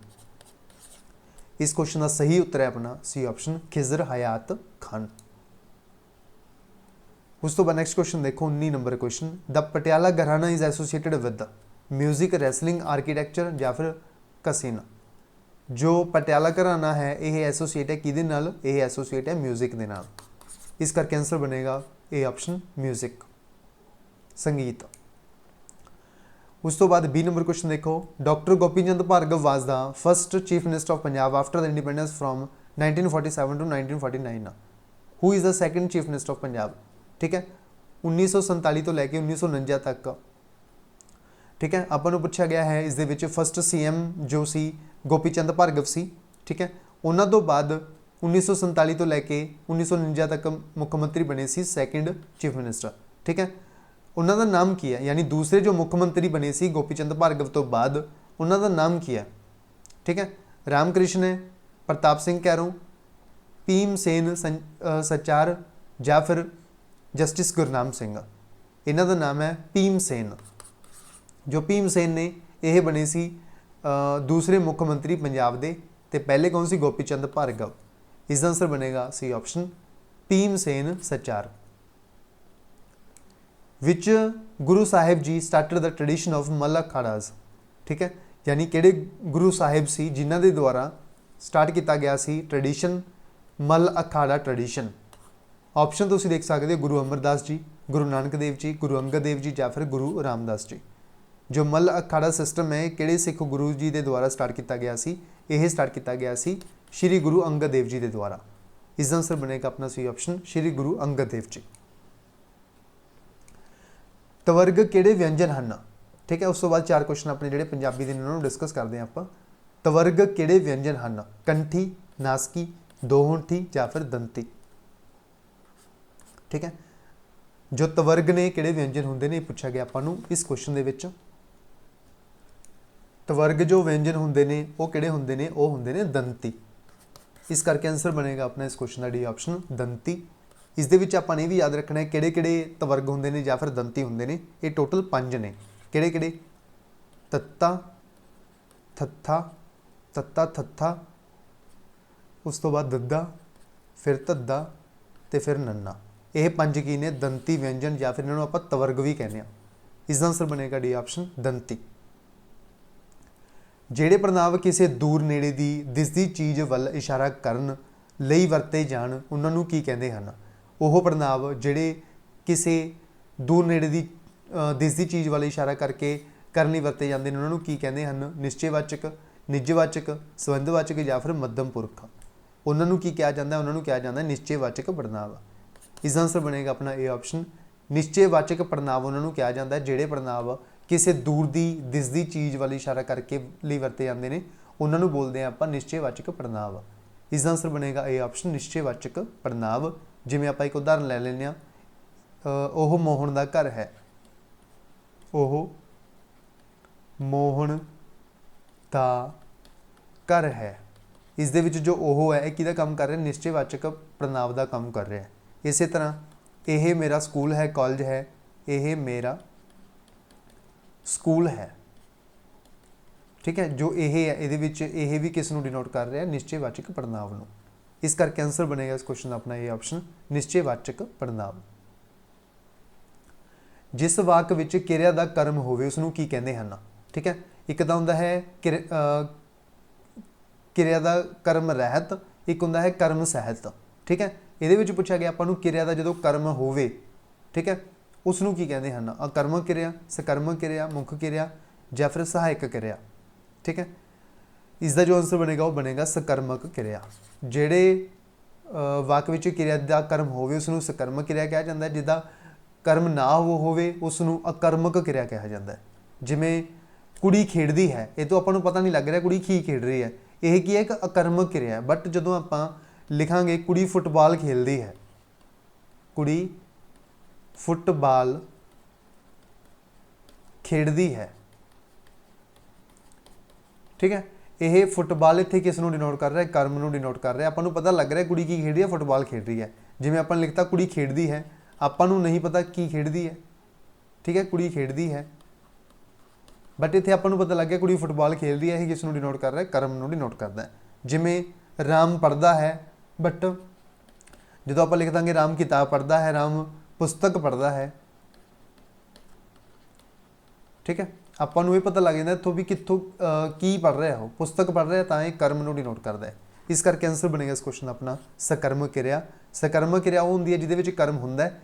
इस क्वेश्चन का सही उत्तर है अपना सी ऑप्शन खिजर हयात खान। उस तो बाद नैक्सट क्वेश्चन देखो 19 number question. The Patiala gharana is associated with music, wrestling, architecture या फिर कसीना। जो पटियाला घराना है यह एसोसीएट है किहदे नाल, यह एसोसीएट है म्यूजिक के नाल। इस करके आंसर बनेगा ए ऑप्शन म्यूजिक, संगीत। उस तो बाद 20 नंबर क्वेश्चन देखो। Doctor Gopi Chand Bhargava was the first chief minister of Punjab after the independence from 1947 to 1949। Who is the second chief minister of Punjab, ठीक है। 1947 तो लैके 1949 तक, ठीक है। ਆਪਾਂ ਨੂੰ ਪੁੱਛਿਆ ਗਿਆ ਹੈ ਇਸ ਦੇ ਵਿੱਚ ਫਸਟ ਸੀਐਮ ਜੋ ਸੀ ਗੋਪੀ ਚੰਦ ਭਾਰਗਵ ਸੀ, ਠੀਕ ਹੈ। ਉਹਨਾਂ ਤੋਂ ਬਾਅਦ 1947 ਤੋਂ ਲੈ ਕੇ 1949 ਤੱਕ ਮੁੱਖ ਮੰਤਰੀ ਬਣੇ ਸੀ ਸੈਕਿੰਡ ਚੀਫ ਮਿਨਿਸਟਰ, ਠੀਕ ਹੈ। ਉਹਨਾਂ ਦਾ ਨਾਮ ਕੀ ਹੈ, ਯਾਨੀ ਦੂਸਰੇ ਜੋ ਮੁੱਖ ਮੰਤਰੀ ਬਣੇ ਸੀ ਗੋਪੀ ਚੰਦ ਭਾਰਗਵ ਤੋਂ ਬਾਅਦ ਉਹਨਾਂ ਦਾ ਨਾਮ ਕੀ ਹੈ, ਠੀਕ ਹੈ। ਰਾਮ ਕ੍ਰਿਸ਼ਨ ਹੈ, ਪ੍ਰਤਾਪ ਸਿੰਘ ਕੈਰੋਂ, ਭੀਮ ਸੈਨ ਸਚਾਰ ਜਾਂ ਫਿਰ ਜਸਟਿਸ ਗੁਰਨਾਮ ਸਿੰਘ। ਇਹਨਾਂ ਦਾ ਨਾਮ ਹੈ ਭੀਮ ਸੈਨ। ਜੋ ਭੀਮ ਸੈਨ ਨੇ ਇਹ ਬਣੇ ਸੀ ਦੂਸਰੇ ਮੁੱਖ ਮੰਤਰੀ ਪੰਜਾਬ ਦੇ, ਤੇ ਪਹਿਲੇ ਕੌਣ ਸੀ, ਗੋਪੀ ਚੰਦ ਭਾਰਗਵ। ਇਸ ਦਾ ਆਂਸਰ ਬਣੇਗਾ ਸੀ option Bhim Sen ਸਚਾਰ। Which Guru Sahib ji started the tradition of ਮੱਲ ਅਖਾੜਾਸ, ਠੀਕ ਹੈ। ਯਾਨੀ ਕਿਹੜੇ ਗੁਰੂ ਸਾਹਿਬ ਸੀ ਜਿਨ੍ਹਾਂ ਦੇ ਦੁਆਰਾ ਸਟਾਰਟ ਕੀਤਾ ਗਿਆ ਸੀ ਟ੍ਰੈਡੀਸ਼ਨ ਮੱਲ ਅਖਾੜਾ ਟ੍ਰੈਡੀਸ਼ਨ। ਆਪਸ਼ਨ ਤੁਸੀਂ ਦੇਖ ਸਕਦੇ ਹੋ ਗੁਰੂ ਅਮਰਦਾਸ ਜੀ, ਗੁਰੂ ਨਾਨਕ ਦੇਵ ਜੀ, ਗੁਰੂ ਅੰਗਦ ਦੇਵ ਜੀ ਜਾਂ ਫਿਰ ਗੁਰੂ ਰਾਮਦਾਸ ਜੀ। ਜੋ ਮੱਲ ਅਖਾੜਾ ਸਿਸਟਮ ਹੈ ਕਿਹੜੇ ਸਿੱਖ ਗੁਰੂ ਜੀ ਦੇ ਦੁਆਰਾ ਸਟਾਰਟ ਕੀਤਾ ਗਿਆ ਸੀ, ਇਹ ਸਟਾਰਟ ਕੀਤਾ ਗਿਆ ਸੀ ਸ਼੍ਰੀ ਗੁਰੂ ਅੰਗਦ ਦੇਵ ਜੀ ਦੇ ਦੁਆਰਾ। ਇਸ ਦਾ ਆਂਸਰ ਬਣੇਗਾ ਆਪਣਾ ਸੀ ਆਪਸ਼ਨ ਸ਼੍ਰੀ ਗੁਰੂ ਅੰਗਦ ਦੇਵ ਜੀ। ਤਵਰਗ ਕਿਹੜੇ ਵਿਅੰਜਨ ਹਨ, ਠੀਕ ਹੈ। ਉਸ ਤੋਂ ਬਾਅਦ 4 ਕੁਐਸਚਨ ਆਪਣੇ ਜਿਹੜੇ ਪੰਜਾਬੀ ਦੇ ਨੇ ਉਹਨਾਂ ਨੂੰ ਡਿਸਕਸ ਕਰਦੇ ਹਾਂ ਆਪਾਂ। ਤਵਰਗ ਕਿਹੜੇ ਵਿਅੰਜਨ ਹਨ, ਕੰਠੀ, ਨਾਸਕੀ, ਦੋਹੰਠੀ ਜਾਂ ਫਿਰ ਦੰਤੀ, ਠੀਕ ਹੈ। ਜੋ ਤਵਰਗ ਨੇ ਕਿਹੜੇ ਵਿਅੰਜਨ ਹੁੰਦੇ ਨੇ ਇਹ ਪੁੱਛਿਆ ਗਿਆ ਆਪਾਂ ਨੂੰ ਇਸ ਕੁਐਸਚਨ ਦੇ ਵਿੱਚ। ਤਵਰਗ ਜੋ ਵਿਅੰਜਨ ਹੁੰਦੇ ਨੇ ਉਹ ਕਿਹੜੇ ਹੁੰਦੇ ਨੇ, ਉਹ ਹੁੰਦੇ ਨੇ ਦੰਤੀ। ਇਸ ਕਰਕੇ ਆਂਸਰ ਬਣੇਗਾ ਆਪਣਾ ਇਸ ਕੁਐਸਚਨ ਦਾ ਡੀ ਆਪਸ਼ਨ ਦੰਤੀ। ਇਸ ਦੇ ਵਿੱਚ ਆਪਾਂ ਨੇ ਵੀ ਯਾਦ ਰੱਖਣਾ ਹੈ ਕਿਹੜੇ ਕਿਹੜੇ ਤਵਰਗ ਹੁੰਦੇ ਨੇ ਜਾਂ ਫਿਰ ਦੰਤੀ ਹੁੰਦੇ ਨੇ। ਇਹ ਟੋਟਲ 5 ਨੇ। ਕਿਹੜੇ ਕਿਹੜੇ, ਤੱਤਾ, ਥੱਥਾ, ਤੱਤਾ ਥੱਥਾ, ਉਸ ਤੋਂ ਬਾਅਦ ਦੱਦਾ, ਫਿਰ ਧੱਦਾ ਤੇ ਫਿਰ ਨੰਨਾ। ਇਹ 5 ਕੀ ਨੇ, ਦੰਤੀ ਵਿਅੰਜਨ ਜਾਂ ਫਿਰ ਇਹਨਾਂ ਨੂੰ ਆਪਾਂ ਤਵਰਗ ਵੀ ਕਹਿੰਦੇ ਹਾਂ। ਇਸ ਦਾ ਆਂਸਰ ਬਣੇਗਾ ਡੀ ਆਪਸ਼ਨ ਦੰਤੀ। ਜਿਹੜੇ ਪ੍ਰਣਾਮ ਕਿਸੇ ਦੂਰ ਨੇੜੇ ਦੀ ਦਿਸਦੀ ਚੀਜ਼ ਵੱਲ ਇਸ਼ਾਰਾ ਕਰਨ ਲਈ ਵਰਤੇ ਜਾਣ ਉਹਨਾਂ ਨੂੰ ਕੀ ਕਹਿੰਦੇ ਹਨ। ਉਹ ਪ੍ਰਣਾਮ ਜਿਹੜੇ ਕਿਸੇ ਦੂਰ ਨੇੜੇ ਦੀ ਦਿਸਦੀ ਚੀਜ਼ ਵੱਲ ਇਸ਼ਾਰਾ ਕਰਕੇ ਕਰਨ ਲਈ ਵਰਤੇ ਜਾਂਦੇ ਨੇ ਉਹਨਾਂ ਨੂੰ ਕੀ ਕਹਿੰਦੇ ਹਨ। ਨਿਸ਼ਚੈਵਾਚਕ, ਨਿੱਜਵਾਚਕ, ਸੰਬੰਧਵਾਚਕ ਜਾਂ ਫਿਰ ਮੱਧਮ ਪੁਰਖ। ਉਹਨਾਂ ਨੂੰ ਕੀ ਕਿਹਾ ਜਾਂਦਾ, ਉਹਨਾਂ ਨੂੰ ਕਿਹਾ ਜਾਂਦਾ ਨਿਸ਼ਚੈਵਾਚਕ ਪ੍ਰਣਾਮ। ਇਸ ਦਾ ਆਂਸਰ ਬਣੇਗਾ ਆਪਣਾ ਇਹ ਆਪਸ਼ਨ ਨਿਸ਼ਚੈਵਾਚਕ ਪ੍ਰਣਾਮ ਉਹਨਾਂ ਨੂੰ ਕਿਹਾ ਜਾਂਦਾ ਜਿਹੜੇ ਪ੍ਰਣਾਮ ਕਿਸੇ ਦੂਰ ਦੀ ਦਿਸਦੀ ਚੀਜ਼ ਵੱਲ ਇਸ਼ਾਰਾ ਕਰਕੇ ਲਈ ਵਰਤੇ ਜਾਂਦੇ ਨੇ ਉਹਨਾਂ ਨੂੰ ਬੋਲਦੇ ਆ ਆਪਾਂ ਨਿਸ਼ਚੈਵਾਚਕ ਪ੍ਰਣਾਮ। ਇਸ ਦਾ ਆਂਸਰ ਬਣੇਗਾ ਇਹ ਆਪਸ਼ਨ ਨਿਸ਼ਚੈਵਾਚਕ ਪ੍ਰਣਾਮ। ਜਿਵੇਂ ਆਪਾਂ ਇੱਕ ਉਦਾਹਰਨ ਲੈ ਲੈਂਦੇ ਹਾਂ, ਉਹ ਮੋਹਨ ਦਾ ਘਰ ਹੈ, ਉਹ ਮੋਹਨ ਦਾ ਘਰ ਹੈ। ਇਸ ਦੇ ਵਿੱਚ ਜੋ ਉਹ ਹੈ ਇਹ ਕਿਹਦਾ ਕੰਮ ਕਰ ਰਿਹਾ, ਨਿਸ਼ਚੈਵਾਚਕ ਪ੍ਰਣਾਮ ਦਾ ਕੰਮ ਕਰ ਰਿਹਾ ਹੈ। ਇਸੇ ਤਰ੍ਹਾਂ ਇਹ ਮੇਰਾ ਸਕੂਲ ਹੈ, ਕਾਲਜ ਹੈ, ਇਹ ਮੇਰਾ ਸਕੂਲ ਹੈ, ਠੀਕ ਹੈ। ਜੋ ਇਹ ਹੈ ਇਹਦੇ ਵਿੱਚ ਇਹ ਵੀ ਕਿਸ ਨੂੰ ਡਿਨੋਟ ਕਰ ਰਿਹਾ, ਨਿਸ਼ਚੈਵਾਚਕ ਪ੍ਰਣਾਮ ਨੂੰ। ਇਸ ਕਰਕੇ ਆਂਸਰ ਬਣੇਗਾ ਇਸ ਕੁਐਸਚਨ ਦਾ ਆਪਣਾ ਇਹ ਆਪਸ਼ਨ ਨਿਸ਼ਚੈਵਾਚਕ ਪ੍ਰਣਾਮ। ਜਿਸ ਵਾਕ ਵਿੱਚ ਕਿਰਿਆ ਦਾ ਕਰਮ ਹੋਵੇ ਉਸ ਨੂੰ ਕੀ ਕਹਿੰਦੇ ਹਨ, ਠੀਕ ਹੈ। ਇੱਕ ਤਾਂ ਹੁੰਦਾ ਹੈ ਕਿਰਿਆ ਦਾ ਕਰਮ ਰਹਿਤ, ਇੱਕ ਹੁੰਦਾ ਹੈ ਕਰਮ ਸਹਿਤ, ਠੀਕ ਹੈ। ਇਹਦੇ ਵਿੱਚ ਪੁੱਛਿਆ ਗਿਆ ਆਪਾਂ ਨੂੰ ਕਿਰਿਆ ਦਾ ਜਦੋਂ ਕਰਮ ਹੋਵੇ, ਠੀਕ ਹੈ, ਉਸ ਨੂੰ ਕੀ ਕਹਿੰਦੇ ਹਨ। ਅਕਰਮਕ ਕਿਰਿਆ, ਸਕਰਮਕ ਕਿਰਿਆ, ਮੁੱਖ ਕਿਰਿਆ ਜਾਂ ਫਿਰ ਸਹਾਇਕ ਕਿਰਿਆ, ਠੀਕ ਹੈ। ਇਸ ਦਾ ਜੋ ਆਂਸਰ ਬਣੇਗਾ ਉਹ ਬਣੇਗਾ ਸਕਰਮਕ ਕਿਰਿਆ। ਜਿਹੜੇ ਵਾਕ ਵਿੱਚ ਕਿਰਿਆ ਦਾ ਕਰਮ ਹੋਵੇ ਉਸ ਨੂੰ ਸਕਰਮਕ ਕਿਰਿਆ ਕਿਹਾ ਜਾਂਦਾ ਹੈ। ਜਿਹਦਾ ਕਰਮ ਨਾ ਹੋਵੇ ਉਸ ਨੂੰ ਅਕਰਮਕ ਕਿਰਿਆ ਕਿਹਾ ਜਾਂਦਾ ਹੈ। ਜਿਵੇਂ ਕੁੜੀ ਖੇਡਦੀ ਹੈ, ਇਹ ਤੋਂ ਆਪਾਂ ਨੂੰ ਪਤਾ ਨਹੀਂ ਲੱਗ ਰਿਹਾ ਕੁੜੀ ਕੀ ਖੇਡ ਰਹੀ ਹੈ, ਇਹ ਕੀ ਹੈ, ਇੱਕ ਅਕਰਮਕ ਕਿਰਿਆ ਹੈ। ਬਟ ਜਦੋਂ ਆਪਾਂ ਲਿਖਾਂਗੇ ਕੁੜੀ ਫੁੱਟਬਾਲ ਖੇਡਦੀ ਹੈ, ਕੁੜੀ ਫੁੱਟਬਾਲ ਖੇਡਦੀ ਹੈ, ਠੀਕ ਹੈ। ਇਹ ਫੁੱਟਬਾਲ ਇੱਥੇ ਕਿਸ ਨੂੰ ਡਿਨੋਟ ਕਰ ਰਿਹਾ, ਕਰਮ ਨੂੰ ਡਿਨੋਟ ਕਰ ਰਿਹਾ। ਆਪਾਂ ਨੂੰ ਪਤਾ ਲੱਗ ਰਿਹਾ ਕੁੜੀ ਕੀ ਖੇਡ ਰਹੀ ਹੈ, ਫੁੱਟਬਾਲ ਖੇਡ ਰਹੀ ਹੈ। ਜਿਵੇਂ ਆਪਾਂ ਨੇ ਲਿਖਤਾ ਕੁੜੀ ਖੇਡਦੀ ਹੈ, ਆਪਾਂ ਨੂੰ ਨਹੀਂ ਪਤਾ ਕੀ ਖੇਡਦੀ ਹੈ, ਠੀਕ ਹੈ, ਕੁੜੀ ਖੇਡਦੀ ਹੈ। ਬਟ ਇੱਥੇ ਆਪਾਂ ਨੂੰ ਪਤਾ ਲੱਗ ਗਿਆ ਕੁੜੀ ਫੁੱਟਬਾਲ ਖੇਡਦੀ ਹੈ, ਇਹ ਕਿਸ ਨੂੰ ਡਿਨੋਟ ਕਰ ਰਿਹਾ, ਕਰਮ ਨੂੰ ਡਿਨੋਟ ਕਰਦਾ ਹੈ। ਜਿਵੇਂ ਰਾਮ ਪੜ੍ਹਦਾ ਹੈ, ਬਟ ਜਦੋਂ ਆਪਾਂ ਲਿਖ ਦਾਂਗੇ ਰਾਮ ਕਿਤਾਬ ਪੜ੍ਹਦਾ ਹੈ, ਰਾਮ ਪੁਸਤਕ ਪੜ੍ਹਦਾ ਹੈ, ਠੀਕ ਹੈ। ਆਪਾਂ ਨੂੰ ਇਹ ਪਤਾ ਲੱਗ ਜਾਂਦਾ ਇੱਥੋਂ ਵੀ ਕਿੱਥੋਂ ਕੀ ਪੜ੍ਹ ਰਿਹਾ, ਉਹ ਪੁਸਤਕ ਪੜ੍ਹ ਰਿਹਾ, ਤਾਂ ਇਹ ਕਰਮ ਨੂੰ ਡਿਨੋਟ ਕਰਦਾ ਹੈ। ਇਸ ਕਰਕੇ ਆਂਸਰ ਬਣੇਗਾ ਇਸ ਕੁਐਸਚਨ ਦਾ ਆਪਣਾ ਸਕਰਮਕ ਕਿਰਿਆ। ਸਕਰਮਕ ਕਿਰਿਆ ਉਹ ਹੁੰਦੀ ਹੈ ਜਿਹਦੇ ਵਿੱਚ ਕਰਮ ਹੁੰਦਾ ਹੈ,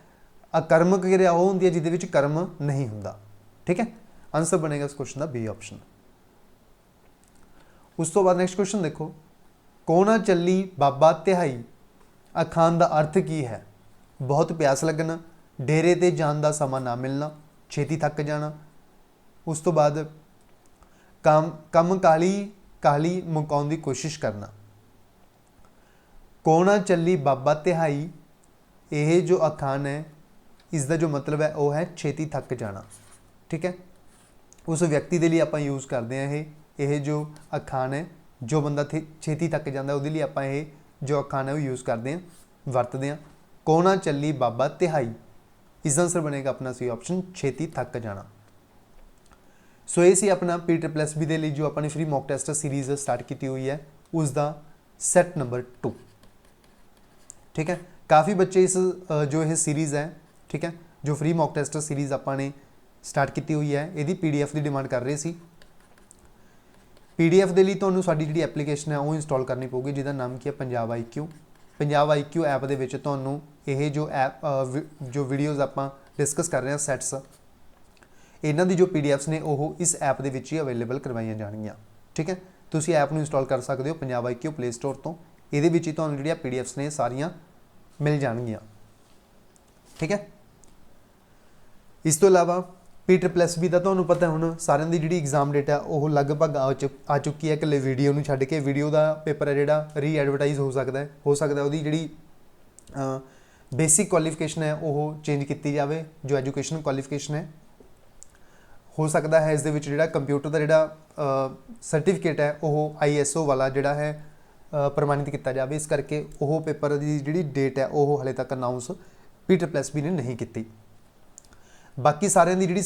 ਅਕਰਮਕ ਕਿਰਿਆ ਉਹ ਹੁੰਦੀ ਹੈ ਜਿਹਦੇ ਵਿੱਚ ਕਰਮ ਨਹੀਂ ਹੁੰਦਾ, ਠੀਕ ਹੈ। ਆਂਸਰ ਬਣੇਗਾ ਇਸ ਕੁਐਸਚਨ ਦਾ ਬੀ ਆਪਸ਼ਨ। ਉਸ ਤੋਂ ਬਾਅਦ ਨੈਕਸਟ ਕੁਐਸਚਨ ਦੇਖੋ, ਕੋਨਾ ਚੱਲੀ ਬਾਬਾ ਤਿਹਾਈ ਅਖਾਣ ਦਾ ਅਰਥ ਕੀ ਹੈ। ਬਹੁਤ ਪਿਆਸ ਲੱਗਣਾ, ਡੇਰੇ ਤੇ ਜਾਣ ਦਾ ਸਮਾਂ ਨਾ ਮਿਲਣਾ, ਛੇਤੀ ਥੱਕ ਜਾਣਾ, उस तो बाद कम काहली मुकाउण दी कोशिश करना। कोना चली बाबा तिहाई, यह जो अखान है इसका जो मतलब है वह है छेती थक जाना। ठीक है, उस व्यक्ति के लिए आप यूज़ करते हैं यह जो अखान है, जो बंदा छेती थक जाता उसके लिए आप जो अखान है वो यूज़ करते हैं, वरतते हैं। कोना चली बाबा तिहाई, इसका आंसर बनेगा अपना सी ऑप्शन छेती थक जाना। सो ये सी अपना PSSB के लिए जो अपनी free mock test series start की हुई है उसका सैट नंबर 2। ठीक है, काफ़ी बच्चे इस जो यह सीरीज़ है, ठीक है, जो फ्री मॉक टेस्ट सीरीज़ आपने स्टार्ट की हुई है यदि PDF की डिमांड कर रहे सी। PDF के लिए तो साड़ी जी एप्लीकेशन है वो इंस्टॉल करनी पऊगी जिसका नाम की है Punjab IQ। Punjab IQ app के ये जो ऐप जो वीडियोज़ आप डिस्कस कर रहे हैं सैट्स, इन्हों की जो PDFs ने वो इस ऐप के ही अवेलेबल करवाई जाएगियाँ। ठीक है, तुम ऐप में इंस्टॉल कर सकते हो पंजाब IQ प्ले स्टोर तो, ये जी PDFs ने सारिया मिल जाएगियाँ। ठीक है, इस तो इलावा PSSB का तो पता है हुण सारिਆਂ की जी एग्जाम डेट है वो लगभग आ चुकी है। कल वीडियो में छड्ड के वीडियो का पेपर है जो री एडवरटाइज हो सकता है उसकी जी बेसिक क्वालिफिकेशन है वो चेंज की जाए, जो एजुकेशन क्वालिफिकेशन है हो सकता है इस जो कंप्यूटर का जोड़ा सर्टिफिकेट है वो ISO वाला जोड़ा है प्रमाणित किया जाए। इस करके वो पेपर की जी डेट है वो हाले तक अनाउंस PSSB ने नहीं की। बाकी सारे की जी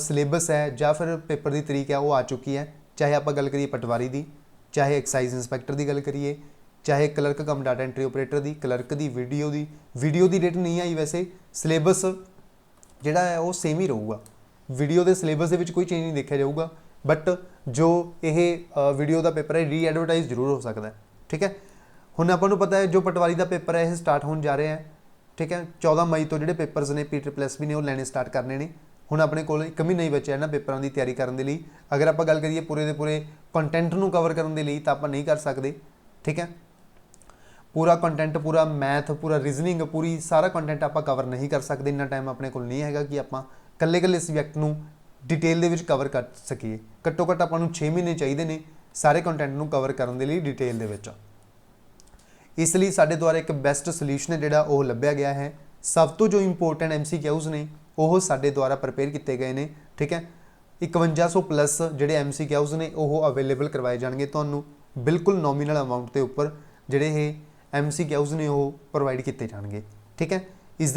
सिलेबस है या फिर पेपर की तरीक है वो आ चुकी है, चाहे आप गल करिए पटवारी की, चाहे एक्साइज इंस्पैक्टर की गल करिए, चाहे क्लर्क कम डाटा एंट्री ऑपरेटर की, क्लर्क की, वीडियो की डेट नहीं आई। वैसे सिलेबस जोड़ा है वो सेम ही रहूगा, वीडियो के सिलेबस के कोई चेंज नहीं देखा जाऊगा, बट जो ये वीडियो का पेपर है री एडवरटाइज जरूर हो सकता है। ठीक है, हुण आपां पता है जो पटवारी का पेपर है यह स्टार्ट होने जा रहे हैं। ठीक है, 14 मई तो जोड़े पेपर्स ने PSSB ने वो लैने स्टार्ट करने ने। हुण अपने कोल 1 महीना ही बचा इन्हां पेपरों की तैयारी करने के लिए। अगर आप गल करिए पूरे के पूरे कंटेंट को कवर करने के लिए तो आप नहीं कर सकते। ठीक है, पूरा कंटेंट, पूरा मैथ, पूरा रीजनिंग, पूरी सारा कंटेंट आप कवर नहीं कर सकते, इन्ना टाइम अपने को नहीं है कि आप कल्ले सबजैक्ट को डिटेल के कवर कर सकीए। घट्टो घट्ट आपको 6 महीने चाहिए ने सारे कंटेंट को कवर करने के लिए डिटेल के। इसलिए साडे द्वारा एक बेस्ट सोल्यूशन है जोड़ा वो लभ्या गया है। सब तो जो इंपोर्टेंट MCQs ने वो साडे द्वारा प्रिपेयर किए गए हैं। ठीक है, 5100 प्लस जोड़े MCQs ने वो अवेलेबल करवाए जाएंगे तो बिल्कुल नॉमिनल अमाउंट के उपर जोड़े ये MCQs ने वो प्रोवाइड किए जाएंगे। ठीक है, इस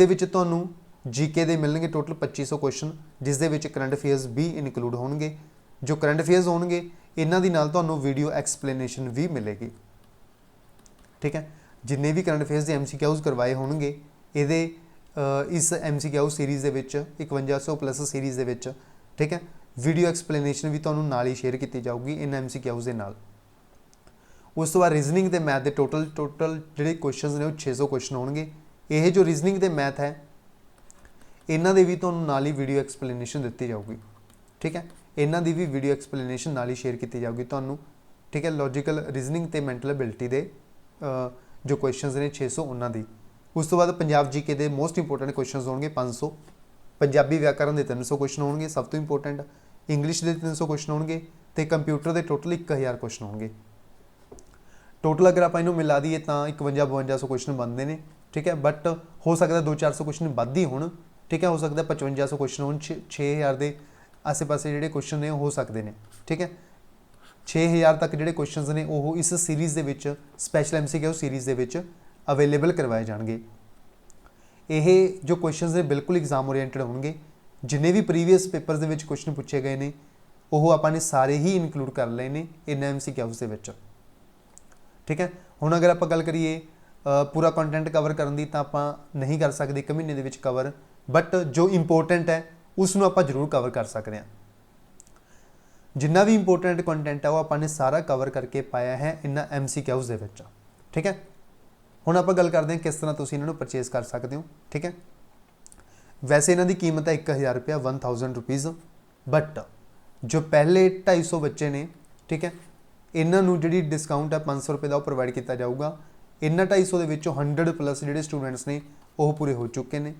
GK के मिलने टोटल 2500 क्वेश्चन, जिस दे विच करंट अफेयर्स भी इनकलूड होंगे। जो करंट अफेयर्स होंगे इन्हां दी नाल तुहानूं वीडियो एक्सप्लेनेशन भी मिलेगी। ठीक है, जिन्ने भी करंट अफेयर्स के MCQs करवाए होंगे ये इस MCQ सीरीज़ के विच 5100 प्लस सीरीज़ के विच, ठीक है, वीडियो एक्सप्लेनेशन भी तुहानूं नाल ही शेयर की जाऊगी इन MCQs के नाल। उस तो बाद रीजनिंग ते मैथ के टोटल जिहड़े क्वेश्चन ने वो 600 क्वेश्चन होंगे। ये जो रीजनिंग ते मैथ है इन्हां दे भी तुहानूं नाल ही वीडियो एक्सप्लेनेशन दी जाऊगी। ठीक है, इन्हां दी भी वीडियो एक्सप्लेनेशन नाल ही शेयर की जाऊगी तुहानूं। ठीक है, लॉजिकल रीजनिंग ते मैंटल एबिलिटी दे जो क्वेश्चन ने 600 उन्हां दी। उस तो बाद पंजाब GK के मोस्ट इंपोर्टेंट क्वेश्चन होंगे 500, पंजाबी व्याकरण के 300 क्वेश्चन होंगे सब तो इंपोर्टेंट, इंग्लिश के 300 क्वेश्चन होंगे तो कंप्यूटर के टोटल 1000 क्वेश्चन होंगे। टोटल अगर आप इन्हों मिला दीए तो 51-5200 क्वेश्चन बनते हैं। ठीक है, बट हो सकता है 200-400 क्वेश्चन वध ही हो। ठीक है, हो सकता है 5500 क्वेश्चन हो, 6000 के आसे पासे जोड़े क्वेश्चन ने हो सकते हैं। ठीक है, 6000 तक जोड़े क्वेश्चन ने वो इस सीरीज़ के विच स्पैशल MCQ सीरीज़ के विच अवेलेबल करवाए जाएंगे। ये जो क्वेश्चन ने बिल्कुल एग्जाम ओरिएंटेड होंगे। जिन्हें भी प्रीवियस पेपर के क्वेश्चन पूछे गए हैं वो आपने सारे ही इनकलूड कर ले ने इन MCQs के विच। ठीक है, हुण अगर आप गल करिए पूरा कंटेंट कवर करने की तो आप नहीं कर सकते 1 महीने के कवर, बट जो इंपोर्टेंट है उसनों आप जरूर कवर कर सकते हैं। जिन्ना भी इंपोर्टेंट कंटेंट है वो आपने सारा कवर करके पाया है इन्हां MCQs के विच। ठीक है, हुण आप गल करते हैं किस तरह तुसीं इन्हां नूं परचेज कर सकते हो। ठीक है, वैसे इन्हां दी कीमत है 1000 रुपया, 1000 रुपीज़, बट जो पहले 250 बच्चे ने, ठीक है, इन्हां नूं जिहड़ी डिस्काउंट है 500 रुपये का प्रोवाइड किया जाऊगा। इन्हां 250 दे विचों 100 प्लस जिहड़े स्टूडेंट्स ने वो पूरे हो चुके हैं।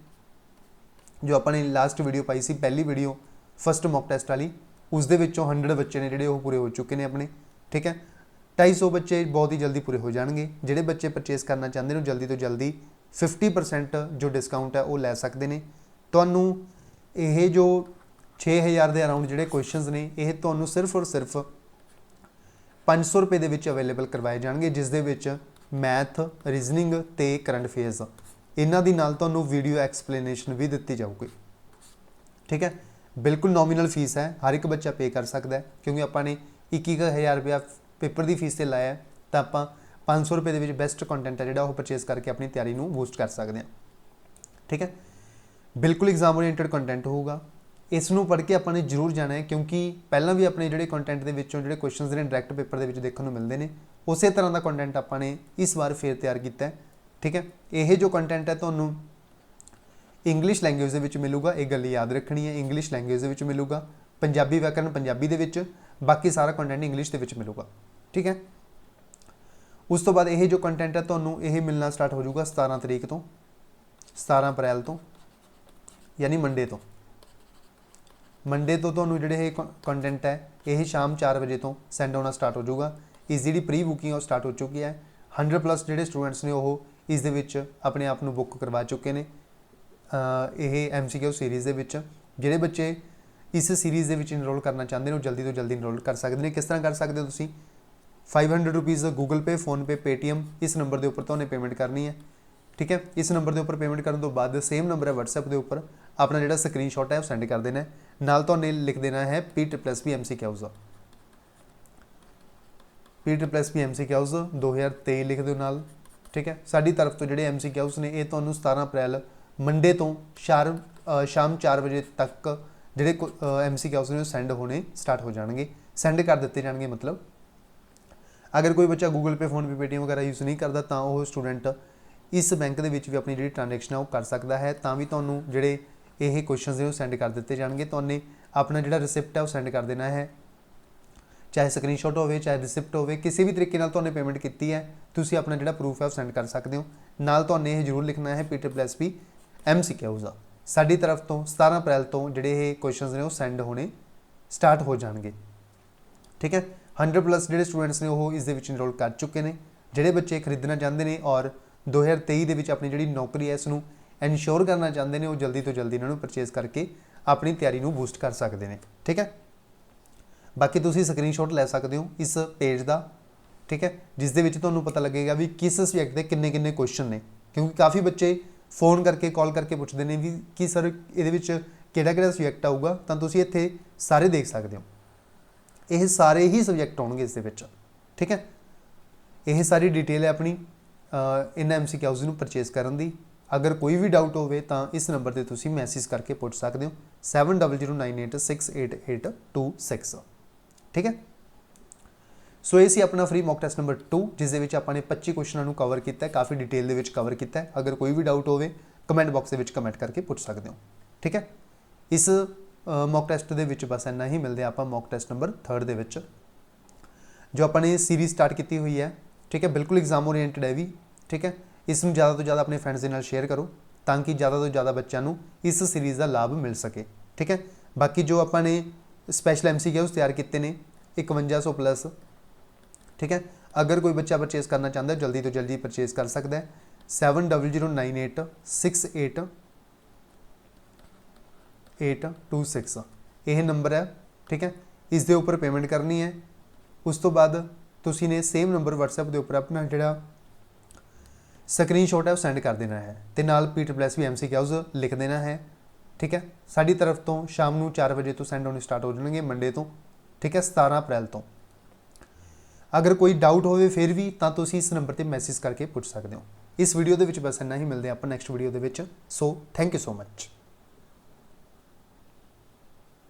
जो अपने लास्ट वीडियो पाई सी, पहली वीडियो फस्ट मॉक टेस्ट वाली, ਉਸ ਦੇ ਵਿੱਚੋਂ 100 ਬੱਚੇ ਨੇ ਜਿਹੜੇ ਉਹ ਪੂਰੇ ਹੋ ਚੁੱਕੇ ਨੇ ਆਪਣੇ, ਠੀਕ ਹੈ। 250 ਬੱਚੇ ਬਹੁਤ ਹੀ ਜਲਦੀ ਪੂਰੇ ਹੋ ਜਾਣਗੇ। ਜਿਹੜੇ ਬੱਚੇ ਪਰਚੇਸ ਕਰਨਾ ਚਾਹੁੰਦੇ ਨੇ ਜਲਦੀ ਤੋਂ ਜਲਦੀ 50% ਜੋ ਡਿਸਕਾਊਂਟ ਹੈ ਉਹ ਲੈ ਸਕਦੇ ਨੇ। ਤੁਹਾਨੂੰ ਇਹ ਜੋ 6000 ਦੇ ਅਰਾਊਂਡ ਜਿਹੜੇ ਕੁਐਸਚਨਸ ਨੇ ਇਹ ਤੁਹਾਨੂੰ ਸਿਰਫ ਔਰ ਸਿਰਫ 500 ਰੁਪਏ ਦੇ ਵਿੱਚ ਅਵੇਲੇਬਲ ਕਰਵਾਏ ਜਾਣਗੇ, ਜਿਸ ਦੇ ਵਿੱਚ ਮੈਥ, ਰੀਜ਼ਨਿੰਗ ਤੇ ਕਰੰਟ ਅਫੇਅਰਸ ਇਹਨਾਂ ਦੀ ਨਾਲ ਤੁਹਾਨੂੰ ਵੀਡੀਓ ਐਕਸਪਲੇਨੇਸ਼ਨ ਵੀ ਦਿੱਤੀ ਜਾਊਗੀ, ਠੀਕ ਹੈ। ਬਿਲਕੁਲ ਨੋਮੀਨਲ ਫੀਸ ਹੈ, ਹਰ ਇੱਕ ਬੱਚਾ ਪੇ ਕਰ ਸਕਦਾ ਹੈ, ਕਿਉਂਕਿ ਆਪਾਂ ਨੇ 21,000 ਰੁਪਇਆ ਪੇਪਰ ਦੀ ਫੀਸ ਤੇ ਲਾਇਆ ਹੈ, ਤਾਂ ਆਪਾਂ 500 ਰੁਪਏ ਦੇ ਵਿੱਚ ਬੈਸਟ ਕੰਟੈਂਟ ਹੈ ਜਿਹੜਾ ਉਹ ਪਰਚੇਸ ਕਰਕੇ ਆਪਣੀ ਤਿਆਰੀ ਨੂੰ ਬੂਸਟ ਕਰ ਸਕਦੇ ਹਾਂ, ਠੀਕ ਹੈ। ਬਿਲਕੁਲ ਐਗਜ਼ਾਮ ਓਰੀਐਂਟਡ ਕੰਟੈਂਟ ਹੋਊਗਾ। ਇਸ ਨੂੰ ਪੜ੍ਹ ਕੇ ਆਪਾਂ ਨੇ ਜ਼ਰੂਰ ਜਾਣਾ ਹੈ, ਕਿਉਂਕਿ ਪਹਿਲਾਂ ਵੀ ਆਪਣੇ ਜਿਹੜੇ ਕੰਟੈਂਟ ਦੇ ਵਿੱਚੋਂ ਜਿਹੜੇ ਕੁਐਸਚਨਸ ਨੇ ਡਾਇਰੈਕਟ ਪੇਪਰ ਦੇ ਵਿੱਚ ਦੇਖਣ ਨੂੰ ਮਿਲਦੇ ਨੇ, ਉਸੇ ਤਰ੍ਹਾਂ ਦਾ ਕੰਟੈਂਟ ਆਪਾਂ ਨੇ ਇਸ ਵਾਰ ਫੇਰ ਤਿਆਰ ਕੀਤਾ ਹੈ, ਠੀਕ ਹੈ। ਇਹ ਜੋ ਕੰਟੈਂਟ ਹੈ ਤੁਹਾਨੂੰ ਇੰਗਲਿਸ਼ ਲੈਂਗੁਏਜ ਦੇ ਵਿੱਚ ਮਿਲੂਗਾ, ਇਹ ਗੱਲ ਯਾਦ ਰੱਖਣੀ ਹੈ, ਇੰਗਲਿਸ਼ ਲੈਂਗੁਏਜ ਦੇ ਵਿੱਚ ਮਿਲੂਗਾ। ਪੰਜਾਬੀ ਵਿਆਕਰਨ ਪੰਜਾਬੀ ਦੇ ਵਿੱਚ, ਬਾਕੀ ਸਾਰਾ ਕੰਟੈਂਟ ਇੰਗਲਿਸ਼ ਦੇ ਵਿੱਚ ਮਿਲੂਗਾ, ਠੀਕ ਹੈ। ਉਸ ਤੋਂ ਬਾਅਦ ਇਹ ਜੋ ਕੰਟੈਂਟ ਹੈ ਤੁਹਾਨੂੰ ਇਹ ਮਿਲਣਾ ਸਟਾਰਟ ਹੋ ਜਾਊਗਾ 17 ਤਰੀਕ ਤੋਂ, 17 ਅਪ੍ਰੈਲ ਤੋਂ, ਯਾਨੀ ਮੰਡੇ ਤੋਂ ਤੁਹਾਨੂੰ ਜਿਹੜੇ ਇਹ ਕੰਟੈਂਟ ਹੈ ਇਹ ਸ਼ਾਮ 4 ਵਜੇ ਤੋਂ ਸੈਂਡ ਹੋਣਾ ਸਟਾਰਟ ਹੋ ਜਾਊਗਾ। ਇਸ ਜਿਹੜੀ ਪ੍ਰੀ ਬੁਕਿੰਗ ਉਹ ਸਟਾਰਟ ਹੋ ਚੁੱਕੀ ਹੈ। 100+ ਜਿਹੜੇ ਸਟੂਡੈਂਟਸ ਨੇ ਉਹ ਇਸ ਦੇ ਵਿੱਚ ਆਪਣੇ ਆਪ ਨੂੰ ਬੁੱਕ ਕਰਵਾ ਚੁੱਕੇ ਨੇ ਇਹ MCQ ਸੀਰੀਜ਼ ਦੇ ਵਿੱਚ। ਜਿਹੜੇ ਬੱਚੇ ਇਸ ਸੀਰੀਜ਼ ਦੇ ਵਿੱਚ ਇਨਰੋਲ ਕਰਨਾ ਚਾਹੁੰਦੇ ਨੇ ਉਹ ਜਲਦੀ ਤੋਂ ਜਲਦੀ ਇਨਰੋਲ ਕਰ ਸਕਦੇ ਨੇ। ਕਿਸ ਤਰ੍ਹਾਂ ਕਰ ਸਕਦੇ ਹੋ ਤੁਸੀਂ? 500 rupees Google Pay, PhonePe, Paytm ਇਸ ਨੰਬਰ ਦੇ ਉੱਪਰ ਤੁਹਾਨੂੰ ਪੇਮੈਂਟ ਕਰਨੀ ਹੈ, ਠੀਕ ਹੈ। ਇਸ ਨੰਬਰ ਦੇ ਉੱਪਰ ਪੇਮੈਂਟ ਕਰਨ ਤੋਂ ਬਾਅਦ ਸੇਮ ਨੰਬਰ ਹੈ WhatsApp ਦੇ ਉੱਪਰ ਆਪਣਾ ਜਿਹੜਾ ਸਕਰੀਨਸ਼ਾਟ ਹੈ ਉਹ ਸੈਂਡ ਕਰ ਦੇਣਾ ਹੈ। ਨਾਲ ਤੁਹਾਨੂੰ ਲਿਖ ਦੇਣਾ ਹੈ PPPP MCQs, PPPP MCQs 2023 ਲਿਖ ਦਿਓ ਨਾਲ, ਠੀਕ ਹੈ। ਸਾਡੀ ਤਰਫ ਤੋਂ ਜਿਹੜੇ MCQs ਨੇ ਇਹ ਤੁਹਾਨੂੰ 17 ਅਪ੍ਰੈਲ ਮੰਡੇ ਤੋਂ ਸ਼ਾਮ 4 ਵਜੇ ਤੱਕ ਜਿਹੜੇ MCQs ਨੇ ਉਹ ਸੈਂਡ ਹੋਣੇ ਸਟਾਰਟ ਹੋ ਜਾਣਗੇ, ਸੈਂਡ ਕਰ ਦਿੱਤੇ ਜਾਣਗੇ। ਮਤਲਬ ਅਗਰ ਕੋਈ ਬੱਚਾ ਗੂਗਲ ਪੇ, ਫੋਨਪੇ, ਪੇਟੀਐਮ ਵਗੈਰਾ ਯੂਜ਼ ਨਹੀਂ ਕਰਦਾ ਤਾਂ ਉਹ ਸਟੂਡੈਂਟ ਇਸ ਬੈਂਕ ਦੇ ਵਿੱਚ ਵੀ ਆਪਣੀ ਜਿਹੜੀ ਟ੍ਰਾਂਜੈਕਸ਼ਨ ਹੈ ਉਹ ਕਰ ਸਕਦਾ ਹੈ, ਤਾਂ ਵੀ ਤੁਹਾਨੂੰ ਜਿਹੜੇ ਇਹ ਕੁਐਸਚਨਸ ਨੇ ਉਹ ਸੈਂਡ ਕਰ ਦਿੱਤੇ ਜਾਣਗੇ। ਤੁਹਾਨੂੰ ਆਪਣਾ ਜਿਹੜਾ ਰਿਸਿਪਟ ਹੈ ਉਹ ਸੈਂਡ ਕਰ ਦੇਣਾ ਹੈ, ਚਾਹੇ ਸਕਰੀਨਸ਼ਾਟ ਹੋਵੇ ਚਾਹੇ ਰਿਸਿਪਟ ਹੋਵੇ, ਕਿਸੇ ਵੀ ਤਰੀਕੇ ਨਾਲ ਤੁਹਾਨੂੰ ਪੇਮੈਂਟ ਕੀਤੀ ਹੈ ਤੁਸੀਂ ਆਪਣਾ ਜਿਹੜਾ ਪ੍ਰੂਫ ਹੈ ਉਹ ਸੈਂਡ ਕਰ ਸਕਦੇ ਹੋ। ਨਾਲ ਤੁਹਾਨੂੰ ਇਹ ਜ਼ਰੂਰ ਲਿਖਣਾ ਹੈ PPPP MCQs। ਸਾਡੀ ਤਰਫ ਤੋਂ 17 ਅਪ੍ਰੈਲ ਤੋਂ ਜਿਹੜੇ ਇਹ ਕੁਐਸਚਨਸ ਨੇ ਉਹ ਸੈਂਡ ਹੋਣੇ ਸਟਾਰਟ ਹੋ ਜਾਣਗੇ, ਠੀਕ ਹੈ। 100+ ਜਿਹੜੇ ਸਟੂਡੈਂਟਸ ਨੇ ਉਹ ਇਸ ਦੇ ਵਿੱਚ ਇਨਰੋਲ ਕਰ ਚੁੱਕੇ ਨੇ। ਜਿਹੜੇ ਬੱਚੇ ਖਰੀਦਣਾ ਚਾਹੁੰਦੇ ਨੇ ਔਰ 2023 ਦੇ ਵਿੱਚ ਆਪਣੀ ਜਿਹੜੀ ਨੌਕਰੀ ਹੈ ਇਸ ਨੂੰ ਇਨਸ਼ੋਰ ਕਰਨਾ ਚਾਹੁੰਦੇ ਨੇ ਉਹ ਜਲਦੀ ਤੋਂ ਜਲਦੀ ਇਹਨਾਂ ਨੂੰ ਪਰਚੇਸ ਕਰਕੇ ਆਪਣੀ ਤਿਆਰੀ ਨੂੰ ਬੂਸਟ ਕਰ ਸਕਦੇ ਨੇ, ਠੀਕ ਹੈ। ਬਾਕੀ ਤੁਸੀਂ ਸਕਰੀਨਸ਼ਾਟ ਲੈ ਸਕਦੇ ਹੋ ਇਸ ਪੇਜ ਦਾ, ਠੀਕ ਹੈ, ਜਿਸ ਦੇ ਵਿੱਚ ਤੁਹਾਨੂੰ ਪਤਾ ਲੱਗੇਗਾ ਵੀ ਕਿਸ ਸਬਜੈਕਟ ਦੇ ਕਿੰਨੇ ਕੁਐਸਚਨ ਨੇ, ਕਿਉਂਕਿ ਕਾਫੀ ਬੱਚੇ ਫੋਨ ਕਰਕੇ ਕਾਲ ਕਰਕੇ ਪੁੱਛਦੇ ਨੇ ਵੀ ਕਿ ਸਰ ਇਹਦੇ ਵਿੱਚ ਕਿਹੜਾ ਸਬਜੈਕਟ ਆਊਗਾ, ਤਾਂ ਤੁਸੀਂ ਇੱਥੇ ਸਾਰੇ ਦੇਖ ਸਕਦੇ ਹੋ। ਇਹ ਸਾਰੇ ਹੀ ਸਬਜੈਕਟ ਆਉਣਗੇ ਇਸ ਦੇ ਵਿੱਚ, ਠੀਕ ਹੈ। ਇਹ ਸਾਰੀ ਡਿਟੇਲ ਹੈ ਆਪਣੀ ਇਹਨਾਂ MCQs ਨੂੰ ਪਰਚੇਸ ਕਰਨ ਦੀ। ਅਗਰ ਕੋਈ ਵੀ ਡਾਊਟ ਹੋਵੇ ਤਾਂ ਇਸ ਨੰਬਰ ਤੇ ਤੁਸੀਂ ਮੈਸੇਜ ਕਰਕੇ ਪੁੱਛ ਸਕਦੇ ਹੋ 7009868826, ਠੀਕ ਹੈ। ਸੋ ਇਹ ਸੀ ਆਪਣਾ ਫ੍ਰੀ ਮੌਕ ਟੈਸਟ ਨੰਬਰ 2, ਜਿਸ ਦੇ ਵਿੱਚ ਆਪਾਂ ਨੇ 25 ਕੁਐਸਚਨਾਂ ਨੂੰ ਕਵਰ ਕੀਤਾ ਹੈ, ਕਾਫੀ ਡਿਟੇਲ ਦੇ ਵਿੱਚ ਕਵਰ ਕੀਤਾ ਹੈ। ਅਗਰ ਕੋਈ ਵੀ ਡਾਊਟ ਹੋਵੇ ਕਮੈਂਟ ਬਾਕਸ ਦੇ ਵਿੱਚ ਕਮੈਂਟ ਕਰਕੇ ਪੁੱਛ ਸਕਦੇ ਹੋ, ਠੀਕ ਹੈ। ਇਸ ਮੌਕ ਟੈਸਟ ਦੇ ਵਿੱਚ ਬਸ ਇੰਨਾ ਹੀ। ਮਿਲਦੇ ਆਪਾਂ ਮੌਕ ਟੈਸਟ ਨੰਬਰ 3 ਦੇ ਵਿੱਚ, ਜੋ ਆਪਾਂ ਨੇ ਸੀਰੀਜ਼ ਸਟਾਰਟ ਕੀਤੀ ਹੋਈ ਹੈ, ਠੀਕ ਹੈ। ਬਿਲਕੁਲ ਐਗਜ਼ਾਮ ਓਰੀਐਂਟਡ ਹੈ ਵੀ, ਠੀਕ ਹੈ। ਇਸ ਨੂੰ ਜ਼ਿਆਦਾ ਤੋਂ ਜ਼ਿਆਦਾ ਆਪਣੇ ਫਰੈਂਡਸ ਦੇ ਨਾਲ ਸ਼ੇਅਰ ਕਰੋ ਤਾਂ ਕਿ ਜ਼ਿਆਦਾ ਤੋਂ ਜ਼ਿਆਦਾ ਬੱਚਿਆਂ ਨੂੰ ਇਸ ਸੀਰੀਜ਼ ਦਾ ਲਾਭ ਮਿਲ ਸਕੇ, ਠੀਕ ਹੈ। ਬਾਕੀ ਜੋ ਆਪਾਂ ਨੇ ਸਪੈਸ਼ਲ MCQs ਤਿਆਰ ਕੀਤੇ ਨੇ 5100+, ਠੀਕ ਹੈ। ਅਗਰ ਕੋਈ ਬੱਚਾ ਪਰਚੇਸ ਕਰਨਾ ਚਾਹੁੰਦਾ ਜਲਦੀ ਤੋਂ ਜਲਦੀ ਪਰਚੇਸ ਕਰ ਸਕਦਾ ਹੈ। 7009868826 ਇਹ ਨੰਬਰ ਹੈ, ਠੀਕ ਹੈ। ਇਸ ਦੇ ਉੱਪਰ ਪੇਮੈਂਟ ਕਰਨੀ ਹੈ। ਉਸ ਤੋਂ ਬਾਅਦ ਤੁਸੀਂ ਨੇ ਸੇਮ ਨੰਬਰ WhatsApp ਦੇ ਉੱਪਰ ਆਪਣਾ ਜਿਹੜਾ ਸਕਰੀਨਸ਼ਾਟ ਹੈ ਉਹ ਸੈਂਡ ਕਰ ਦੇਣਾ ਹੈ ਤੇ ਨਾਲ PPPP MCQs ਲਿਖ ਦੇਣਾ ਹੈ, ਠੀਕ ਹੈ। ਸਾਡੀ ਤਰਫ ਤੋਂ ਸ਼ਾਮ ਨੂੰ 4 ਵਜੇ ਤੋਂ ਸੈਂਡ ਹੋਣੇ ਸਟਾਰਟ ਹੋ ਜਾਣਗੇ ਮੰਡੇ ਤੋਂ, ਠੀਕ ਹੈ, 17 ਅਪ੍ਰੈਲ ਤੋਂ। ਅਗਰ ਕੋਈ ਡਾਊਟ ਹੋਵੇ ਫਿਰ ਵੀ ਤਾਂ ਤੁਸੀਂ ਇਸ ਨੰਬਰ ਤੇ ਮੈਸੇਜ ਕਰਕੇ ਪੁੱਛ ਸਕਦੇ ਹੋ। ਇਸ ਵੀਡੀਓ ਦੇ ਵਿੱਚ ਬਸ ਇੰਨਾ ਹੀ। ਮਿਲਦੇ ਆਪਾਂ ਨੈਕਸਟ ਵੀਡੀਓ ਦੇ ਵਿੱਚ। So thank you so much.